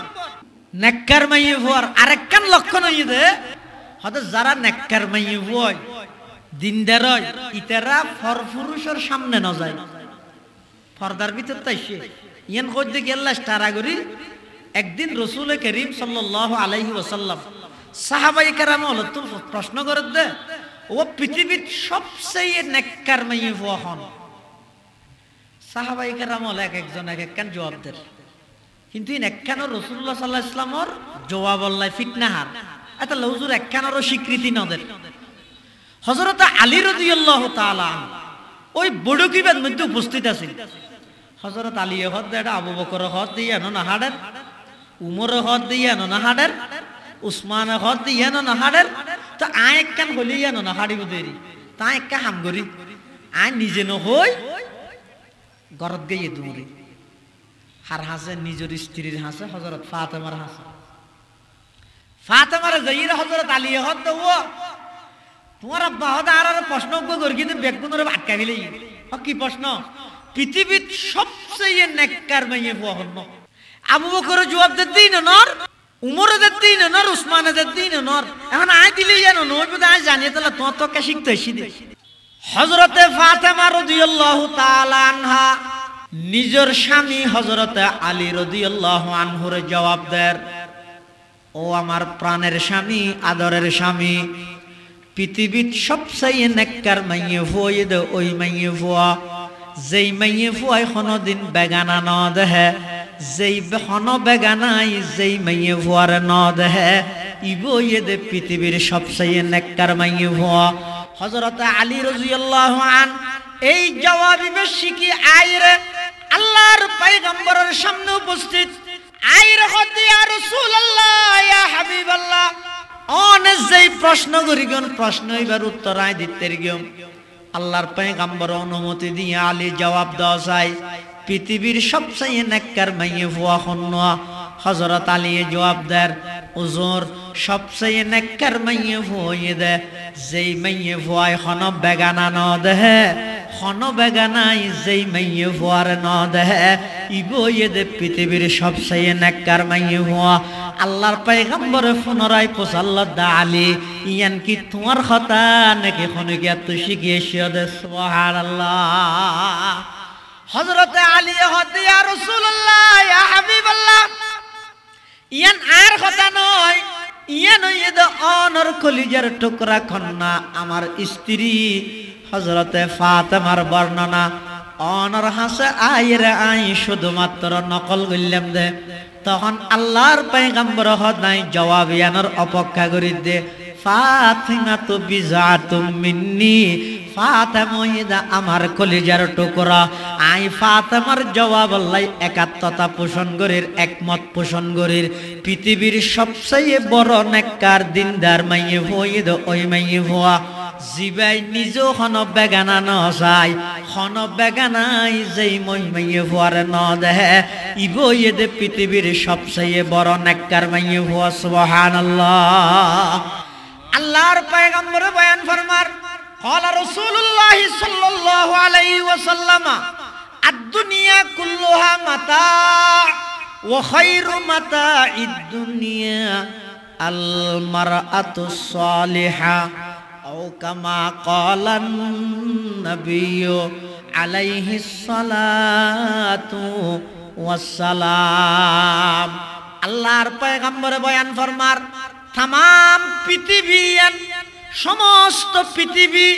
নেককার মাইয়ে হওয়ার আরেকখান লক্ষণ হইয়ে দে হয়তো যারা নেককার মাইয়ে হয় দিনদার হয় ইতারা পর পুরুষের সামনে ন যায় পর্দার ভিতর তাইছে ইয়ান কইতে গেল্লা স্টারা করি একদিন রাসূল করিম সাল্লাল্লাহু আলাইহি ওয়াসাল্লাম সাহাবায়ে কেরাম হলো তো প্রশ্ন করে দে ও পৃথিবীর সবচেয়ে নেককার মাইয়ে হওয়া হন সাহাবায়ে কেরাম হলো এক একজন এক একখান জবাব দেন কিন্তু একখানো রাসূলুল্লাহ সাল্লাল্লাহু আলাইহি ওয়াসাল্লামর জবাব আল্লাহ ফিটনাহার এত হুজুর একখানোর স্বীকৃতি ন দেন হযরত আলী রাদিয়াল্লাহু তাআলা ওই বড়কিবের মধ্যে উপস্থিত আছেন হযরত আলী হদ এটা আবু বকর হদ দিয়া না হাড়ের উমর হদ দিয়া না হাড়ের উসমান হদ দিয়া না হাড়ের তো আয় একখান হলিয়া না হাড়িব দেরি তা একটা হাম করি আয় নিজে ন হই গরত গিয়ে দৌড়ি হার হাসে নিজের স্ত্রীর হাসে হযরত ফাতেমার হাসে ফাতেমার যাইরা হযরত আলী হদ দাও তোমার আব্বা হদ আর প্রশ্ন করি কিন্তু বেগুনের আটকা গেলে কি প্রশ্ন পৃথিবীর সবচেয়ে নেককার মাইয়ে হওয়া হন আবু বকর জবাব দিন নর উমর দিন নর উসমান দিন নর এখন আয় দিলে জানো নয় আয় জানিয়ে তাহলে তোমার তোকে শিখতে এসে দে হযরতে ফাতেমা রাদিয়াল্লাহু তাআলা আনহা নিজের স্বামী হযরতে আলী রাদিয়াল্লাহু আনহুর জবাব দেন ও আমার প্রাণের স্বামী আদরের স্বামী পৃথিবীর সবচেয়ে নেককার মাইয়ে ফুয়ে দে ওই মাইয়ে ফুয়া যেই মাইয়ে ফুয়াই কোনোদিন বেগানা ন দেহে যেই হন বেগানাই যেই মাইয়ে ফুয়ার ন দেহে ইবয়ে দে পৃথিবীর সবচেয়ে নেককার মাইয়ে ফুয়া। হযরত আলী রাদিয়াল্লাহু আন এই জবাবি বেশিকি আইরে আল্লাহর পয়গম্বরের সামনে উপস্থিত আইরে হতে ইয়া রাসূলুল্লাহ ইয়া হাবিবাল্লাহ অনেক যেই প্রশ্ন করিগন প্রশ্ন এবার উত্তর আই দিতে গিয়ম আল্লাহর পয়গম্বর অনুমতি দিয়ে আলী জবাব দাও চাই পৃথিবীর সবচেয়ে নেককার মাইয়ে ফুয়া খন্না। হযরত আলী জবাব দেন হুজুর সবচেয়ে নেককার মাইয়ে ফুয়ে দে যেই মাইয়ে ফুয়াই খন বেগানা ন দেহে খন বেগানাই যেই মাইয়ে ফুয়ার ন দেহে ইবয়ে দে পৃথিবীর সবচেয়ে নেককার মাইয়ে ফুয়া। আল্লাহর পয়গম্বর পুনরায় পোছাল্লাহ দা আলী ইয়ান কি তোমার কথা নাকি খনে গিয়া তুই শিখিয়েছিস দে সুবহানাল্লাহ। হযরত আলী হতে ইয়া রাসূলুল্লাহ ইয়া হাবিবাল্লাহ ইয়ান আর কথা নয় ইয়ান হইয়ে দে অনর কলিজার টুকরা কন্যা আমার স্ত্রী হযরতে ফাতেমার বর্ণনা অনর হাসে আইরে আই শুধুমাত্র নকল করলাম দে তখন আল্লাহর পয়গম্বর হদাই জবাব ইয়ানোর অপেক্ষা করি দে ফাতিমা তো বিজাতুম মিন্নি ফাতেমা ইদা আমার কলিজার টুকরা আই ফাতেমার জবাব আল্লাহ একাত্মতা পোষণ করির একমত পোষণ করির পৃথিবীর সবচেয়ে বড় নেককার দিনদার মাইয়ে হইদ ওই মাইয়ে হওয়া জিবাই নিজেও খন বেগানা ন চাই খন বেগানাই যেই মই মাইয়ে হওয়ার ন দেহে ইবয়ে দে পৃথিবীর সবচেয়ে বড় নেককার মাইয়ে হওয়া সুবহানাল্লাহ। আল্লাহর পয়গম্বর বয়ান ফরমার قال رسول الله صلى الله عليه وسلم الدنيا كلها متاع وخير متاع الدنيا المرأة الصالحة أو كما قال النبي عليه الصلاة والسلام। আল্লাহর পয়গম্বর বয়ান ফরমার तमाम পৃথিবীর সমস্ত পৃথিবী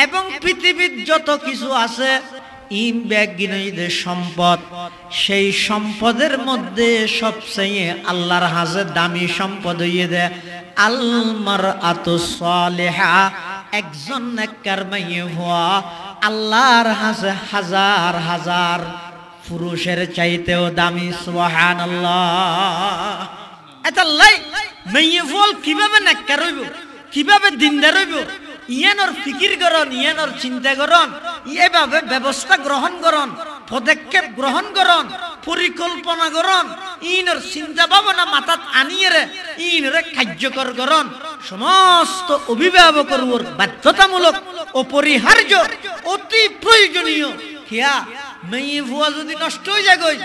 এবং পৃথিবীর যত কিছু আছে ইম ব্যাগিনদের সম্পদ সেই সম্পদের মধ্যে সবচেয়ে আল্লাহর হাজে দামি সম্পদ হইয়ে দেয় আল মারআতুস সালিহা একজন নেককার মাইয়ে হওয়া আল্লাহর হাজে হাজার হাজার পুরুষের চাইতেও দামি সুবহানাল্লাহ। এটা লাই মাইয়ে ফল কিভাবে নেককার হইব কিভাবে দিনদার হইব ইয়ানোর ফিকির করন ইয়ানোর চিন্তা করন এভাবে ব্যবস্থা গ্রহণ করন পদক্ষেপ গ্রহণ করন পরিকল্পনা করন ইনর চিন্তা ভাবনা মাথাত আনিয়ে ইনরে কার্যকর করন সমস্ত অভিভাবকের উপর বাধ্যতামূলক অপরিহার্য অতি প্রয়োজনীয় কিয়া মেয়ে ভুয়া যদি নষ্ট হয়ে যায়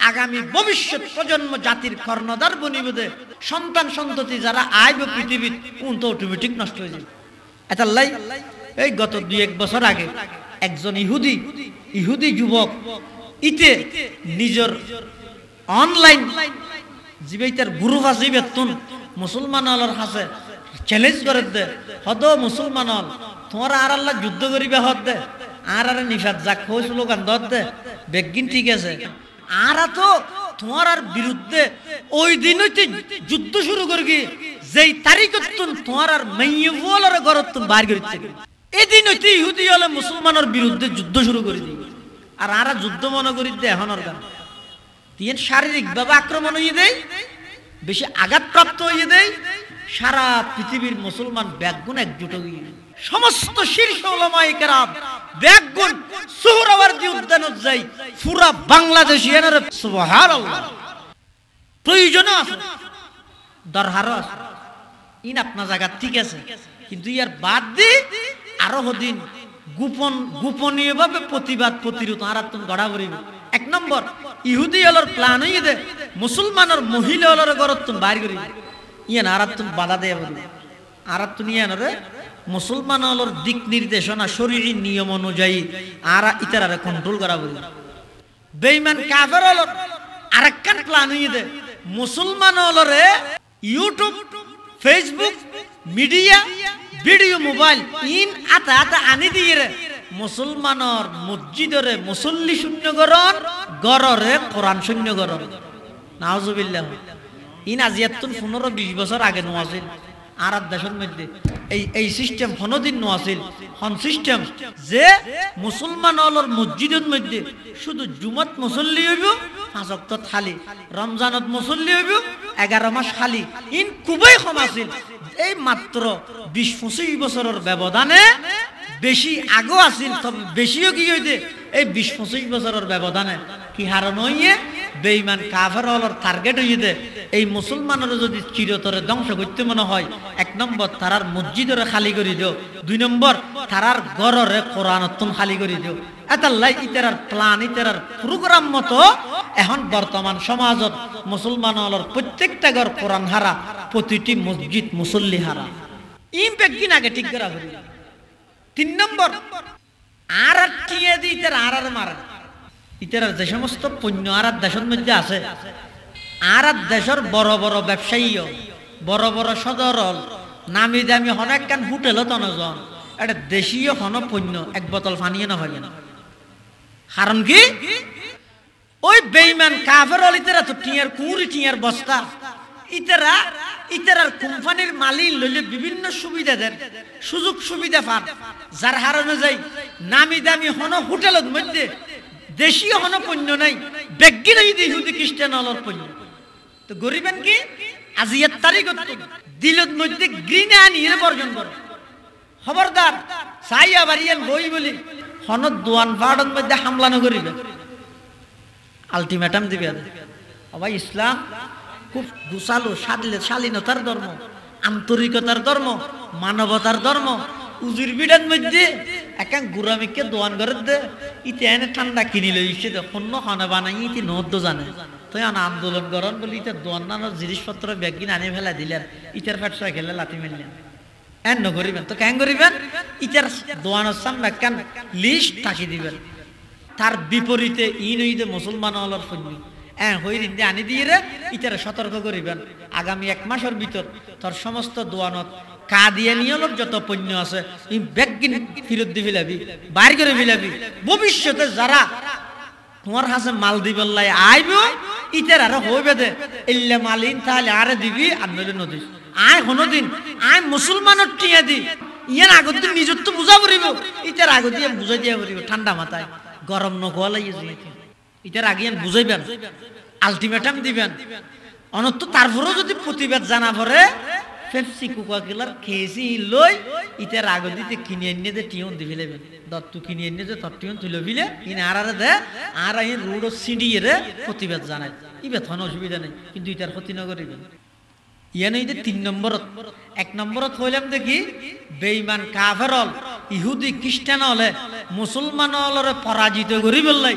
আগামী ভবিষ্যৎ প্রজন্ম জাতির কর্ণধার বনিবে সন্তান সন্ততি যারা আইব পৃথিবীর তো অটোমেটিক নষ্ট হয়ে যাবে। এটা লাই এই গত 2-1 বছর আগে একজন ইহুদি যুবক ইতে নিজের অনলাইন জীবিতার গ্রুপ আছে বেতন মুসলমান হলার হাসে চ্যালেঞ্জ করে দে হদ মুসলমান হল তোমার আর আল্লাহ যুদ্ধ করিবে হদ দে আর নিফাত যাক খোঁজ লোকান দর দে বেগিন ঠিক আছে আর তো তোমার আর বিরুদ্ধে ওই দিন হইতে যুদ্ধ শুরু করবি যেই তারিখ তোমার আর মাইয়ে বলার ঘর তুমি বার করতে এদিন হইতে ইহুদি হলে মুসলমানের বিরুদ্ধে যুদ্ধ শুরু করে দিবি আর যুদ্ধ মনে করি দে এখন ওর গান তিন শারীরিক ভাবে আক্রমণ হয়ে দেয় বেশি আঘাতপ্রাপ্ত হয়ে দেয় সারা পৃথিবীর মুসলমান ব্যাগুণ একজুট হয়ে সমস্ত শীর্ষ উলামায়ে কেরাম ব্যাগুণ সুহরাওয়ার্দী উদ্যানত যাই পুরা বাংলাদেশিয়ানের সুবহানাল্লাহ প্রয়োজন আছে দরকার আছে ইন আপনার জায়গা ঠিক আছে কিন্তু ইয়ার বাদ দি আরো দিন গোপনীয় ভাবে প্রতিবাদ প্রতিরোধ আর তুমি গড়া করিব। 1 নম্বর ইহুদি হলর প্ল্যান হয়ে দে মুসলমানের মহিলা হলর ঘরত তুমি বাইর করিব ইয়ান আর তুমি বাধা দেয়া বলি আর তুমি ইয়ানরে মুসলমান হলর দিক নির্দেশনা শরীয়ী নিয়ম অনুযায়ী আর ইতারারে কন্ট্রোল করা বলি। বেঈমান কাফের হলর আরেকখান প্ল্যান হয়ে দে মুসলমান হলরে YouTube Facebook media video mobile ইন আতা আতা আনি দিয়ে মুসলমানর মসজিদরে মুসল্লি শূন্য গরণ গড়রে কোরআন শূন্য গরণ নাউজুবিল্লাহ ইন আজিয়াতুন 15-20 বছর আগে নোয়াছিল আর দেশের মধ্যে এই সিস্টেম হনদিন নোয়াছিল হন সিস্টেম যে মুসলমান হলর মসজিদের মধ্যে শুধু জুমাত মুসল্লি হইব 5 ওয়াক্ত খালি রমজানত মুসল্লি হইব 11 মাস খালি ইন খুবই কম আছিল এই মাত্র 20-25 বছরের ব্যবধানে বেশি আগো আছিল তবে বেশিও কি হইতে এই 20-25 বছরের ব্যবধানে কি হারণ হইয়ে বেঈমান কাফের হলর টার্গেট হইতে এই মুসলমানের যদি চিরতরে ধ্বংস করতে মনে হয় 1 নম্বর তারার মসজিদরে খালি করে দিও 2 নম্বর তারার ঘররে কোরআনতন খালি করে দিও এতাল্লাই ইতারার প্ল্যান ইতারার প্রোগ্রাম মতো এখন বর্তমান সমাজত মুসলমান হলর প্রত্যেকটা ঘর কোরআন হারা প্রতিটি মসজিদ মুসল্লি হারা ইমপ্যাক্ট কিন আগে ঠিক করা হবে 3 নম্বর আর টিয়ে দি ইতার মারা ইতার যে সমস্ত পণ্য আর দেশের মধ্যে আছে আর দেশের বড় বড় ব্যবসায়ী বড় বড় সদরল নামি দামি অনেক কান হোটেল তনজন এটা দেশীয় হন পণ্য 1 বোতল পানিও না হয় না কারণ কি ওই বেঈমান কাফের হল ইতারা তো টিয়ার কুড়ি টিয়ার বস্তা ইতারার কোম্পানির মালিক লইলে বিভিন্ন সুবিধা দেন সুযোগ সুবিধা পান যার হার অনুযায়ী নামি দামি হন হোটেলের মধ্যে দেশীয় হন পণ্য নাই বেগিন ইহুদি খ্রিস্টান হলর পণ্য তো গরিবেন কি আজিয়ার তারিখ দিলত মধ্যে গ্রিনে আনিয়ে বর্জন করো খবরদার সাইয়া বাড়িয়ান বই বলি হন দোয়ান ফাড়ন মধ্যে হামলা না করিবে আলটিমেটাম দিবে আবার ইসলাম খুব গুছালো শালীনতার ধর্ম আন্তরিকতার ধর্ম মানবতার ধর্ম উজুর বিডান মধ্যে একাং গুরামিকে দোয়ান করে দে ইতে এনে ঠান্ডা কিনি লইছে অন্য খানা বানাই ইতি নদ্য জানে তো আন্দোলন করেন বলে ইতে দোয়ান নানোর জিনিসপত্র ব্যাগিন আনি ফেলা দিলেন ইটার ফেটসা খেলে লাথি মেললেন এন নকরিবেন তো কেন করিবেন ইটার দোয়ানোর সামনে একখান লিস্ট থাকি দিবেন তার বিপরীতে ইন হইতে মুসলমান হলর সৈন্য হইরিন্দে আনি দিয়ে ইটার সতর্ক করিবেন আগামী 1 মাসের ভিতর তোর সমস্ত দোয়ানত কাদিয়ানিয়র যত পণ্য আছে এই ব্যাগিন ফিরত দি ফেলাবি বাইর করে ফেলাবি ভবিষ্যতে যারা তোমার কাছে মাল দিবেন লাই আইব ইটার আর হইবে দে ইল্লা মালিন তাহলে আরে দিবি আর নইলে নদিস আয় কোনদিন আয় মুসলমানের টিয়া দি ইয়ার আগত নিজত তো বুঝা পড়িব ইটার আগত দিয়ে বুঝাই দিয়া পড়িব ঠান্ডা মাথায় গরম নগোয়া লাগিয়ে ইটার আগে বুঝাইবেন আলটিমেটাম দিবেন অনন্ত তারপরেও যদি প্রতিবাদ জানা পড়ে পেপসি কোকা কোলার খেয়েছি লই ইটার আগে দিতে কিনে এনে দে টিউন দি ফেলেবেন দত্তু কিনে এনে দে তর টিউন তুলে ফেলে ইন আর দে আর আইন রোড সিডিয়ে রে প্রতিবাদ জানায় ইবে থন অসুবিধা নেই কিন্তু ইটার ক্ষতি না করিবেন ইয়ানে ইতে 3 নম্বরত 1 নম্বরত হইলাম দেখি বেঈমান কাফের হল ইহুদি খ্রিস্টান হলে মুসলমান হলরে পরাজিত করি বললাই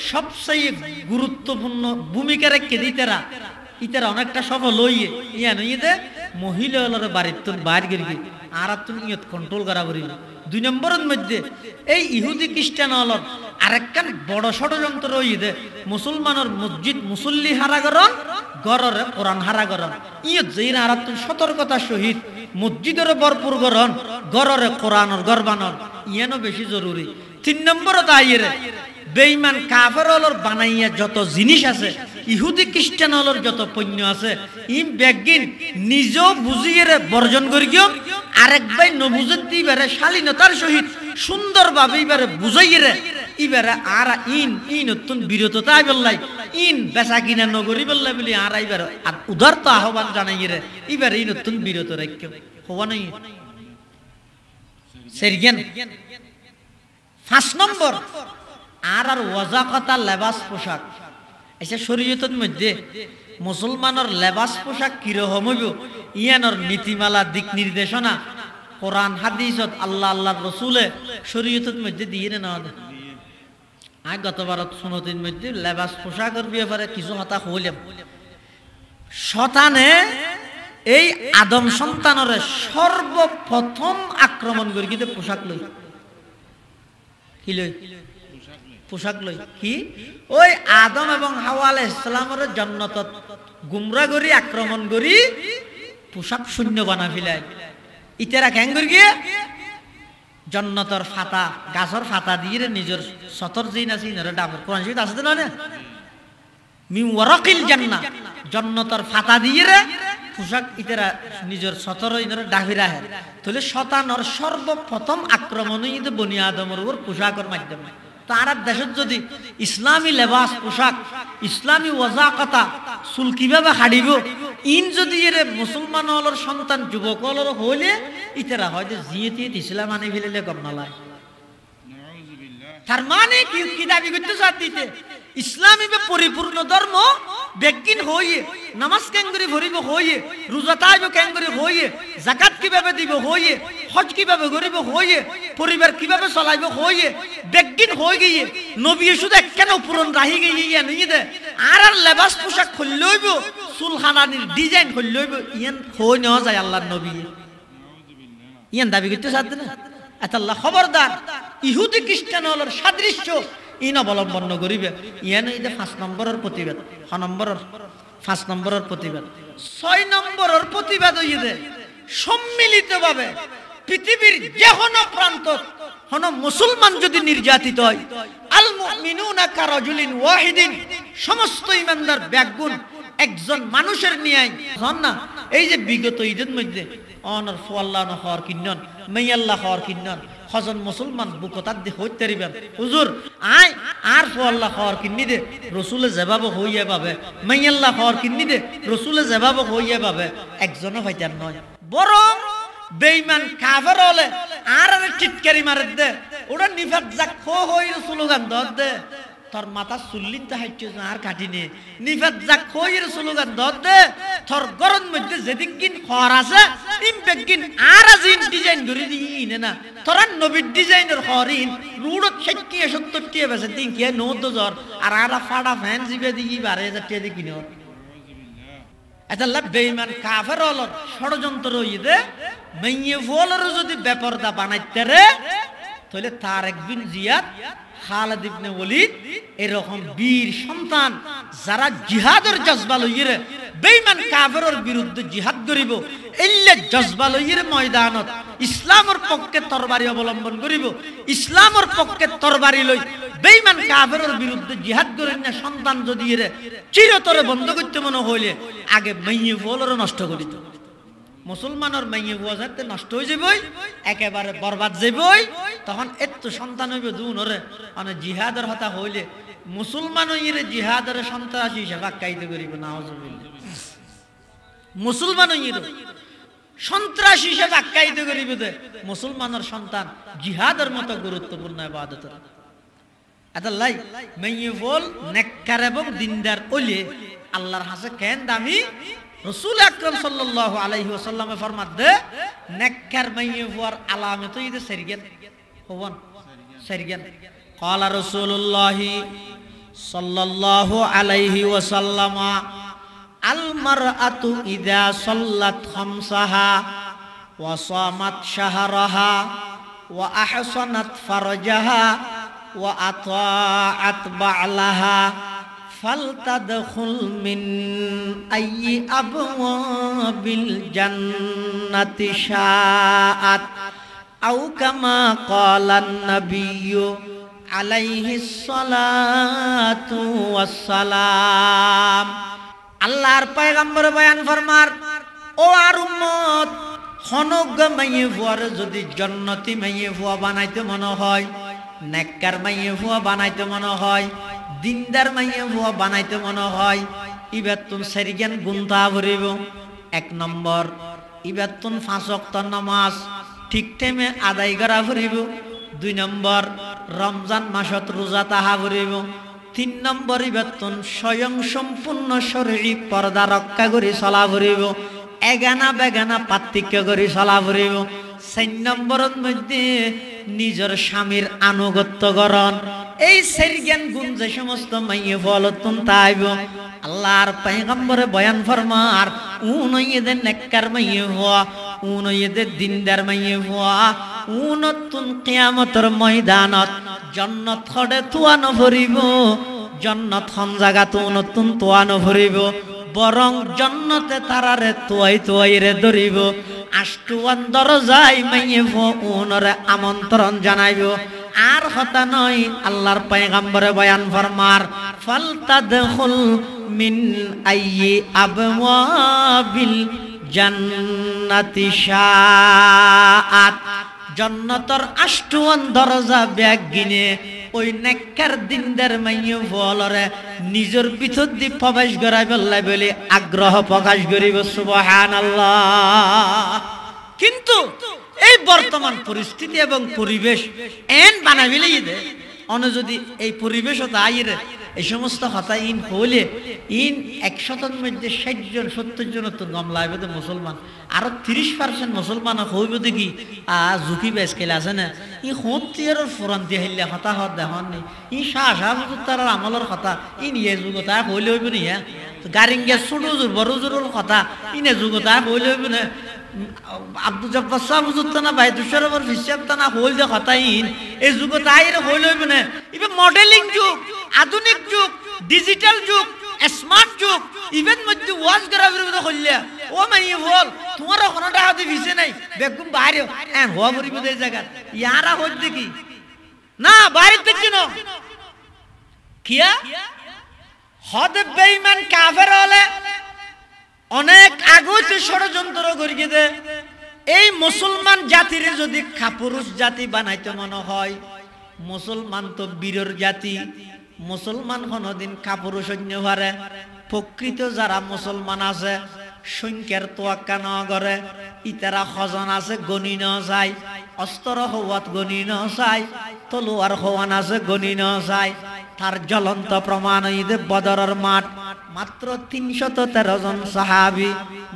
সবচেয়ে গুরুত্বপূর্ণ ভূমিকা রেখে দিতেরা ইতারা অনেকটা সফল হইয়ে ইয়ান ইতে মহিলা হলরে বাড়ির তুন বাইর গিয়ে আর তুমি ইয়ত কন্ট্রোল করা করি 2 নম্বরের মধ্যে এই ইহুদি খ্রিস্টান হলর আরেকখান বড় ষড়যন্ত্র হইয়ে মুসলমানের মসজিদ মুসল্লি হারাগরণ গড়রে কোরআন হারাগরণ ইয়ত যেই আর তুমি সতর্কতার সহিত মসজিদের ভরপুর গরণ গড়রে কোরআনের গরবানর ইয়ানো বেশি জরুরি 3 নম্বরত আইয়ে বেঈমান কাফের হলর বানাইয়া যত জিনিস আছে ইহুদি খ্রিস্টান হলর যত পণ্য আছে ইম ব্যাগিন নিজেও বুঝিয়ে বর্জন করি গিয়ে আরেক ভাই নবুজত দিবারে শালীনতার সহিত সুন্দরভাবে এবারে বুঝাইয়ে এবারে আর ইন অত্যন্ত বিরততা বললাই ইন বেচা কিনা নগরী বললাই বলি আর এবার আর উদারত আহ্বান জানাইয়ে এবারে ইন অত্যন্ত বিরত রাখ হওয়া নাই সেরিয়ান 5 নম্বর আর ওয়াজাকাতা লেবাস পোশাক এসে শরীয়তের মধ্যে মুসলমানের লেবাস পোশাক কিরকম হইব ইয়ানোর নীতিমালা দিক নির্দেশনা কোরআন হাদিসত আল্লাহর রসুলে শরীয়তের মধ্যে দিয়ে নেওয়া দেয় আজ গতবার সুনতির মধ্যে লেবাস পোশাকের ব্যাপারে কিছু কথা হইলাম শতানে এই আদম সন্তানের সর্বপ্রথম আক্রমণ করি কিন্তু পোশাক লই কি লই পোশাক লই কি ওই আদম এবং হাওয়া আলাইহিস সালামের জান্নাতত গুমরা করি আক্রমণ করি পোশাক শূন্য বানা ফেলাই ইতেরা কেন করি গিয়ে জন্নতর ফাতা গাছর ফাতা দিয়ে নিজের সতর জিন আছে ইনরে ডাবর কোরআন শরীফ আছে না মিন ওয়ারাকিল জান্নাহ জন্নতর ফাতা দিয়ে পোশাক ইতেরা নিজের সতর ইনরে ডাবিরা হে তাহলে শতানর সর্বপ্রথম আক্রমণ ইতে বনি আদমের উপর পোশাকের মাধ্যমে তার দেশত যদি ইসলামী লেবাস পোশাক ইসলামী ওয়াজাকাতা চুল কিভাবে হাড়িব ইন যদি এর মুসলমান হলর সন্তান যুবক হলর হইলে ইতেরা হয়তো জিয়েতে ইসলাম আনি ফেলিলে কম নালায় তার মানে কি দাবি করতে চাইতে ইসলামী পরিপূর্ণ ধর্ম বেগিন হইয়ে নামাজ কেঙ্গুরি ভরিব হইয়ে রোজা তাইব কেঙ্গুরি হইয়ে যাকাত কিভাবে দিব হইয়ে হজ কিভাবে করিব হইয়ে পরিবার কিভাবে চলাইব হইয়ে বেগিন হয়ে গিয়ে নবী শুধু একখানে পূরণ রাহি গিয়ে নিয়ে দে আর লেবাস পোশাক খুললইব চুলখানানির ডিজাইন খুললইব ইয়ান হই নেওয়া যায় আল্লাহর নবী ইয়ান দাবি করতে চাইতে না আল্লাহ খবরদার ইহুদি খ্রিস্টান হলর সাদৃশ্য ইন অবলম্বন করিবে ইয়ান এই যে 5 নম্বরের প্রতিবাদ 5 নম্বরের প্রতিবাদ 6 নম্বরের প্রতিবাদ হইয়ে সম্মিলিতভাবে পৃথিবীর যে কোনো প্রান্ত হন মুসলমান যদি নির্যাতিত হয় আল মুমিনুনা কারাজুলিন ওয়াহিদিন সমস্ত ইমানদার ব্যাগুণ একজন মানুষের নিয়াই হন না এই যে বিগত ঈদের মধ্যে অনর ফুয়াল্লাহ নহর কিন্নন মাইয়াল্লাহ হর কিন্নন হজন মুসলমান বুকতার দি হইতে পারিবেন হুজুর আয় আর ফুয়াল্লাহ হর কিন্নি দে রাসূলে জবাব হইয়া পাবে মাইয়াল্লাহ হর কিন্নি দে রাসূলে জবাব হইয়া পাবে একজনও হইতার নয় বরং বেঈমান কাফের হলে আর টিটকারি মারে দে ওটা নিফাক যাক হই স্লোগান দে তোর মাথা চুল্লিন হাইছে আর কাটিনে নিফাক যাক হই স্লোগান দে তোর গরম মধ্যে যেদিন খর আছে ইমবেগিন আর জিন ডিজাইন করে দিই না তোরা নবীর ডিজাইনের হরিন রুড়ত 60 70 টি বেছে তিন কি 9000 আর আরা ফাড়া ফ্যান জিবে দিই 12000 টি দি কিনো আল্লাহ বেঈমান কাফের হল ষড়যন্ত্র হইতে মাইয়ে ফলর যদি বেপরদা বানাইতে রে তাহলে তারেক বিন জিয়াদ খালিদ ইবনে ওলীদ এরকম বীর সন্তান যারা জিহাদের জজবা লইরে বেঈমান কাফেরের বিরুদ্ধে জিহাদ করিব এল্লে জজবা লইরে ময়দানত ইসলামের পক্ষে তরবারি অবলম্বন করিব ইসলামের পক্ষে তরবারি লই বেঈমান কাফেরের বিরুদ্ধে জিহাদ করেন না সন্তান যদি এরে চিরতরে বন্ধ করতে মনে হইলে আগে মাইয়ে ফলর নষ্ট করিত মুসলমানের মাইয়ে বুয়া যাতে নষ্ট হয়ে যাবই একেবারে বরবাদ যাবই তখন এত সন্তান হইবে দুনরে মানে জিহাদের হতা হইলে মুসলমান হইরে জিহাদের সন্ত্রাসী হিসেবে আখ্যায়িত করিব নাউজুবিল্লাহ মুসলমান হইরে সন্ত্রাসী হিসেবে আখ্যায়িত করিব দে মুসলমানের সন্তান জিহাদের মতো গুরুত্বপূর্ণ ইবাদত আল্লাহ মাইয়ে বল নেককার এবং দিনদার ওলে আল্লাহর হাসে কেন দামি রাসূল আকরাম সাল্লাল্লাহু আলাইহি ওয়াসাল্লামে ফরমাত দে নেককার মাইয়ে হওয়ার আলামত ইদে সরগেন হওয়ান সরগেন قال رسول الله صلى الله عليه وسلم المرأة إذا صلت خمسها وصامت شهرها وأحصنت فرجها وأطاعت بعلها فلتدخل من أي أبواب الجنة شاءت أو كما قال النبي عليه الصلاة والسلام আল্লাহর পয়গম্বর বয়ান ফরমার ও আর উম্মত হনগ মাইয়ে ফুয়ার যদি জান্নাতি মাইয়ে ফুয়া বানাইতে মনে হয় নেককার মাইয়ে ফুয়া বানাইতে মনে হয় দিনদার মাইয়ে ফুয়া বানাইতে মনে হয় ইবাতুন সারিগান গুনতা ভরিব 1 নম্বর ইবাতুন 5 ওয়াক্ত নামাজ ঠিক টাইমে আদায় করা ভরিব 2 নম্বর রমজান মাসত রোজা তাহা ভরিব 3 নম্বর ইবাতুন স্বয়ং সম্পূর্ণ শারীরিক পর্দা রক্ষা করে চলা ভরিব এগানা বেগানা পার্থক্য করে চলা ভরিব 4 নম্বরের মধ্যে নিজের স্বামীর আনুগত্য করণ এই সারিগান গুণ যে সমস্ত মাইয়ে ফলতুন তাইব আল্লাহর পয়গম্বরে বয়ান ফরমার উনইদে নেককার মাইয়ে হওয়া উনইদে দিনদার মাইয়ে হওয়া উনতুন কিয়ামতের ময়দানত জান্নাত খড়ে তুয়ানো ভরিব জান্নাত খন জায়গাতে উনতুন তুয়ানো ভরিব বরং জান্নাতে তারারে তুয়াই তুয়াইরে ধরিব আষ্টুয়ান দরজায় মাইয়ে ফোনরে আমন্ত্রণ জানাইব আর হতা নয় আল্লাহর পয়গম্বরে বয়ান ফরমার ফালতাদখুল মিন আইয়ি আবওয়াবিল জান্নাতি শাআত জান্নাতের আষ্টুয়ান দরজা ব্যাগ গিনে ওই নেককার দিনদার মাইয়ে ফলরে নিজের ভিতর দি প্রবেশ করাই বললাই বলে আগ্রহ প্রকাশ করিব সুবহানাল্লাহ। কিন্তু এই বর্তমান পরিস্থিতি এবং পরিবেশ এন বানাবিলেই দে অন যদি এই পরিবেশতা আইরে এই সমস্ত কথা ইন হইলে ইন 100 মধ্যে 60 জন 70 জন তো গম লাগবে মুসলমান আরো 30% মুসলমান হইব দেখি ঝুঁকি বেশ খেলে আছে না ই হতিয়ার ফুরান্তি হইলে কথা হত দেখুন নি ই শাহ তার আমলের কথা ই নিয়ে যুগতা হইলে হইব নি গারিঙ্গা ছোটো জোর বড় জোরের কথা ইনে যুগতা হইলে হইব না আব্দুল জব্বার সাহেব হুজুর তানা ভাই দুশরবর হিসাব তানা হইল দে কথা ইন এই যুগতা আইরে হইলে হইব না ইবে মডেলিং যুগ আধুনিক যুগ ডিজিটাল যুগ স্মার্ট যুগ ইভেন মধ্যে ওয়াজ করা বিরুদ্ধে হইলে ও মাইয়ে বল তোমার কোনটা হাতে ভিসে নাই বেগুম বাইরে এন হওয়া করিব এই জায়গা ইয়ারা হই দেখি না বাইরে দেখছি না কিয়া হদ বেঈমান কাফের হলে অনেক আগতে ষড়যন্ত্র করিয়ে দে এই মুসলমান জাতির যদি খাপুরুষ জাতি বানাইতে মনে হয় মুসলমান তো বীরের জাতি মুসলমান কোনদিন কাপুরুষ হারে প্রকৃত যারা মুসলমান আছে সংখ্যার তোয়াক্কা ন করে ইতারা খজন আছে গণি ন যায় অস্ত্র হওয়াত গণি ন যায় তলোয়ার হওয়ান আছে গণি ন যায় তার জ্বলন্ত প্রমাণ ঈদে বদরের মাঠ মাত্র 313 জন সাহাবী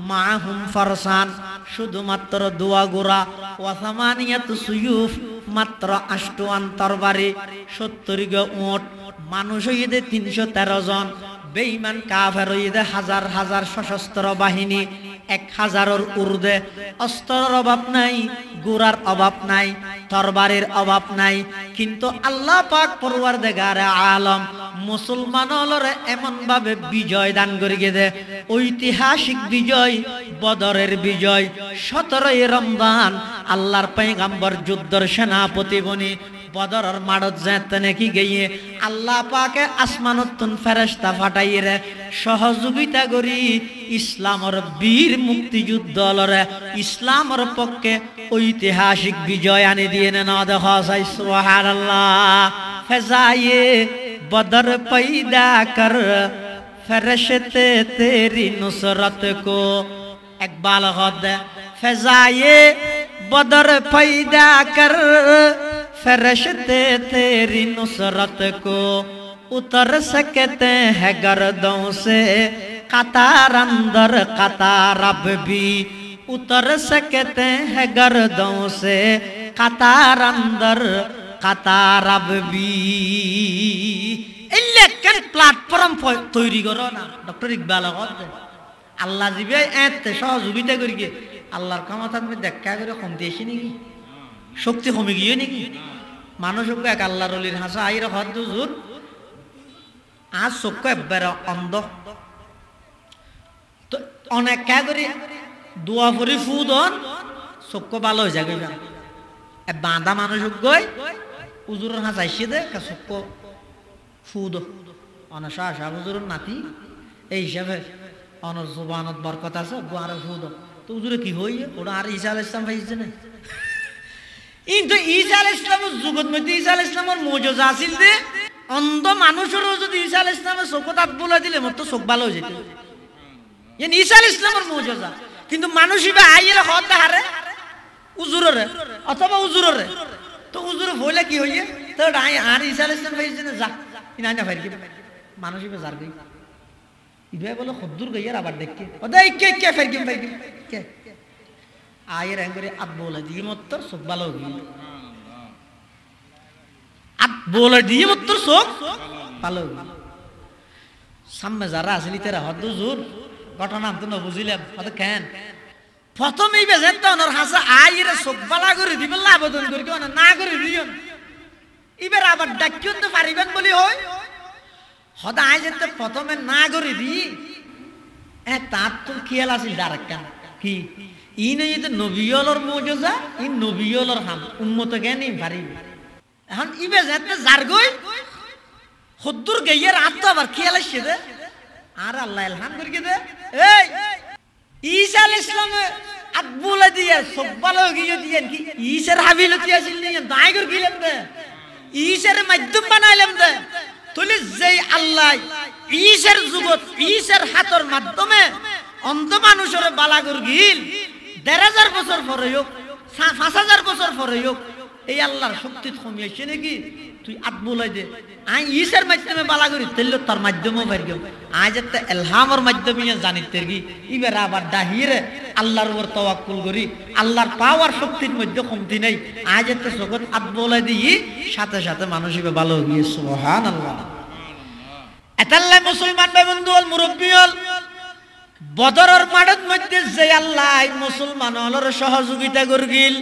মাহুম ফরসান শুধুমাত্র দুয়া গোরা ওয়াসামানিয়াত সুয়ুফ মাত্র 8 তরবারি 70 গো উট মানুষ ঈদে 313 জন বেঈমান কাফের ঈদে হাজার হাজার সশস্ত্র বাহিনী 1000-এর ঊর্ধ্বে অস্ত্রের অভাব নাই গোরার অভাব নাই তরবারির অভাব নাই কিন্তু আল্লাহ পাক পরওয়ারদিগারে আলম মুসলমানরে এমন ভাবে বিজয় দান করিয়ে দে ঐতিহাসিক বিজয় বদরের বিজয় 17 রমজান আল্লাহর পয়গম্বর যুদ্ধের সেনাপতি বনি বদরের মাঠত যেতে নাকি গিয়ে আল্লাহ পাকে আসমানতুন ফেরেশতা ফাটাইরে সহযোগিতা করি ইসলামের বীর মুক্তিযুদ্ধ লরে ইসলামের পক্ষে ঐতিহাসিক বিজয় আনি দিয়ে না দেখা যায় সুবহানাল্লাহ। ফেজায়ে बदर पैदा कर फरिश्ते तेरी नुसरत को इकबाल खुद फजाए बदर पैदा कर फरिश्ते तेरी नुसरत को उतर सकते हैं गर्दों से कतार अंदर कतार अब भी उतर सकते हैं गर्दों से कतार अंदर কাতার আববি এলে কেন প্ল্যাটফর্ম তৈরি করো না ডক্টর ইকবাল কথা আল্লাহ জিবে এত সহযোগিতা করি গে আল্লাহর ক্ষমতা তুমি দেখা করে কমতে এসে নাকি শক্তি কমে গিয়ে নাকি মানুষ এক আল্লাহর অলির হাসা আইর হদ জোর আজ চক্ষু একবার অন্ধ তো অনেক কে করে দোয়া করি ফুদন চক্ষু ভালো হয়ে যাবে বাঁধা মানুষ গই উজুরের হাঁস আইসে দে চক্ষ ফুদ অনশা আশা হুজুরের নাতি এই হিসাবে অনর জবানত বরকত আছে আর ফুদ তো উজুরে কি হই ওটা আর ঈসা আলাইহিস সালাম পাইছে না কিন্তু ঈসা আলাইহিস সালামের যুগত মধ্যে ঈসা আলাইহিস সালামের মুজিজা আছিল দে অন্ধ মানুষেরও যদি ঈসা আলাইহিস সালামের চোখ তাত বলে দিলে মত চোখ ভালো হয়ে যেত এই ঈসা আলাইহিস সালামের মুজিজা কিন্তু মানুষ ইবা আইয়ের হদ হারে উজুরে অথবা উজুরে তো উজুরে হইলে কি হইয়ে তো আর ঈসা আলাইহিস সালাম ভাইছে না যা ইনা না ফাইর কি মানুষ ইবে জার গই ইবে বলে খুদ্দুর গইয়ার আবার দেখকে ওদাই কে কে ফাইর কি কে আয়ের আঙ্গুরে আত বলে দিয়ে মত সুখ ভালো হই আত বলে দিয়ে মত সুখ ভালো সামনে যারা আসলি তেরা হদ জোর ঘটনা তো না বুঝিলাম কত কেন প্রথমেই বেজেন তো ওনার হাসা আইরে চোখ বালা করে দিবেন আবেদন করি কেউ না করে দিও এবার আবার ডাকিও তো পারিবেন বলি হয় হদা আই যেতে প্রথমে না করে দি তার তোর খেয়াল আছিল ডারেক্টা কি ই নই যে নবিয়লর মৌজুজা ই নবিয়লর হাম উম্মত জ্ঞানী ভারি এখন ইবে যেতে জারগই হদ্দুর গাইয়ের আত্মা আবার খেয়াল আসছে দে আর আল্লাহ ইলহাম করি দে এই ঈসা আলাইহিস সালাম আব্বুলা দিয়ে সব্বালো গিয়ে দিয়েন কি ঈসার হাবিলতি আসিল নিয়ে দাই করে গিলেন দে ঈসার মাধ্যম বানাইলাম দে তুলি যেই আল্লাহ ঈসার জগৎ ঈসার হাতর মাধ্যমে অন্ধ মানুষের বালাগর গিল ১,৫০০ বছর পরে হোক ৫,০০০ বছর পরে হোক এই আল্লাহর শক্তি কমিয়েছে নাকি তুই আব্বুলাই দে আই ঈসার মাধ্যমে বালাগরি তেল তার মাধ্যমেও বাইর গেল আজ একটা এলহামের মাধ্যমে জানিতে কি এবার আবার দাহিরে আল্লাহর উপর তাওয়াক্কুল করি আল্লাহর পাওয়ার শক্তির মধ্যে কমতি নাই আজ একটা জগৎ আব্বুলাই দিই সাথে সাথে মানুষ এবার ভালো হয়ে সুবহানাল্লাহ এতাল্লাহ মুসলমান ভাই বন্ধু হল মুরব্বী হল বদরের মাঠের মধ্যে যে আল্লাহ মুসলমানের সহযোগিতা করগিল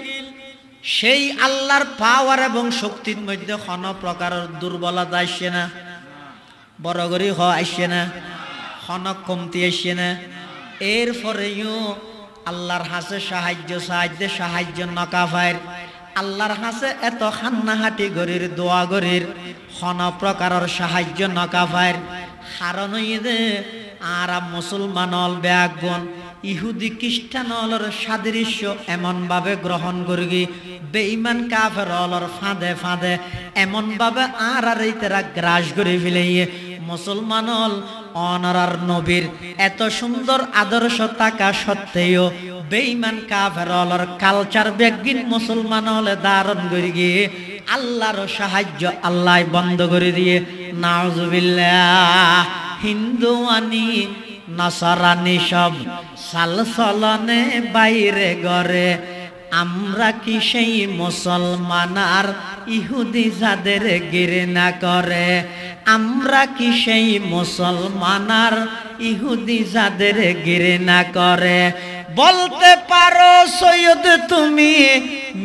সেই আল্লাহর পাওয়ার এবং শক্তির মধ্যে কোনো প্রকারের দুর্বলতা আসছে না বড় করি আসছে না কোনো কমতি আসছে না এরপরেও আল্লাহর হাসে সাহায্য নকাফায়ের আল্লাহর হাসে এত খান্নাহাটি গরির দোয়া গরির কোনো প্রকারের সাহায্য নকাফায়ের কারণ দে আর মুসলমান হল ব্যাগুন ইহুদি খ্রিস্টান হলর সাদৃশ্য এমন ভাবে গ্রহণ করি বেঈমান কাফের হলর ফাঁদে ফাঁদে এমন ভাবে আর তারা গ্রাস করে ফেলে মুসলমান হল অনারার নবীর এত সুন্দর আদর্শ থাকা সত্ত্বেও বেঈমান কাফের হলর কালচার ব্যাগিন মুসলমান হলে ধারণ করে গিয়ে আল্লাহর সাহায্য আল্লাহ বন্ধ করে দিয়ে নাউজুবিল্লাহ হিন্দু আনি নাসারানি সব সালসলনে বাইরে গড়ে আমরা কি সেই মুসলমান আর ইহুদি যাদের ঘৃণা করে আমরা কি সেই মুসলমান আর ইহুদি যাদের ঘৃণা করে বলতে পারো সৈয়দ তুমি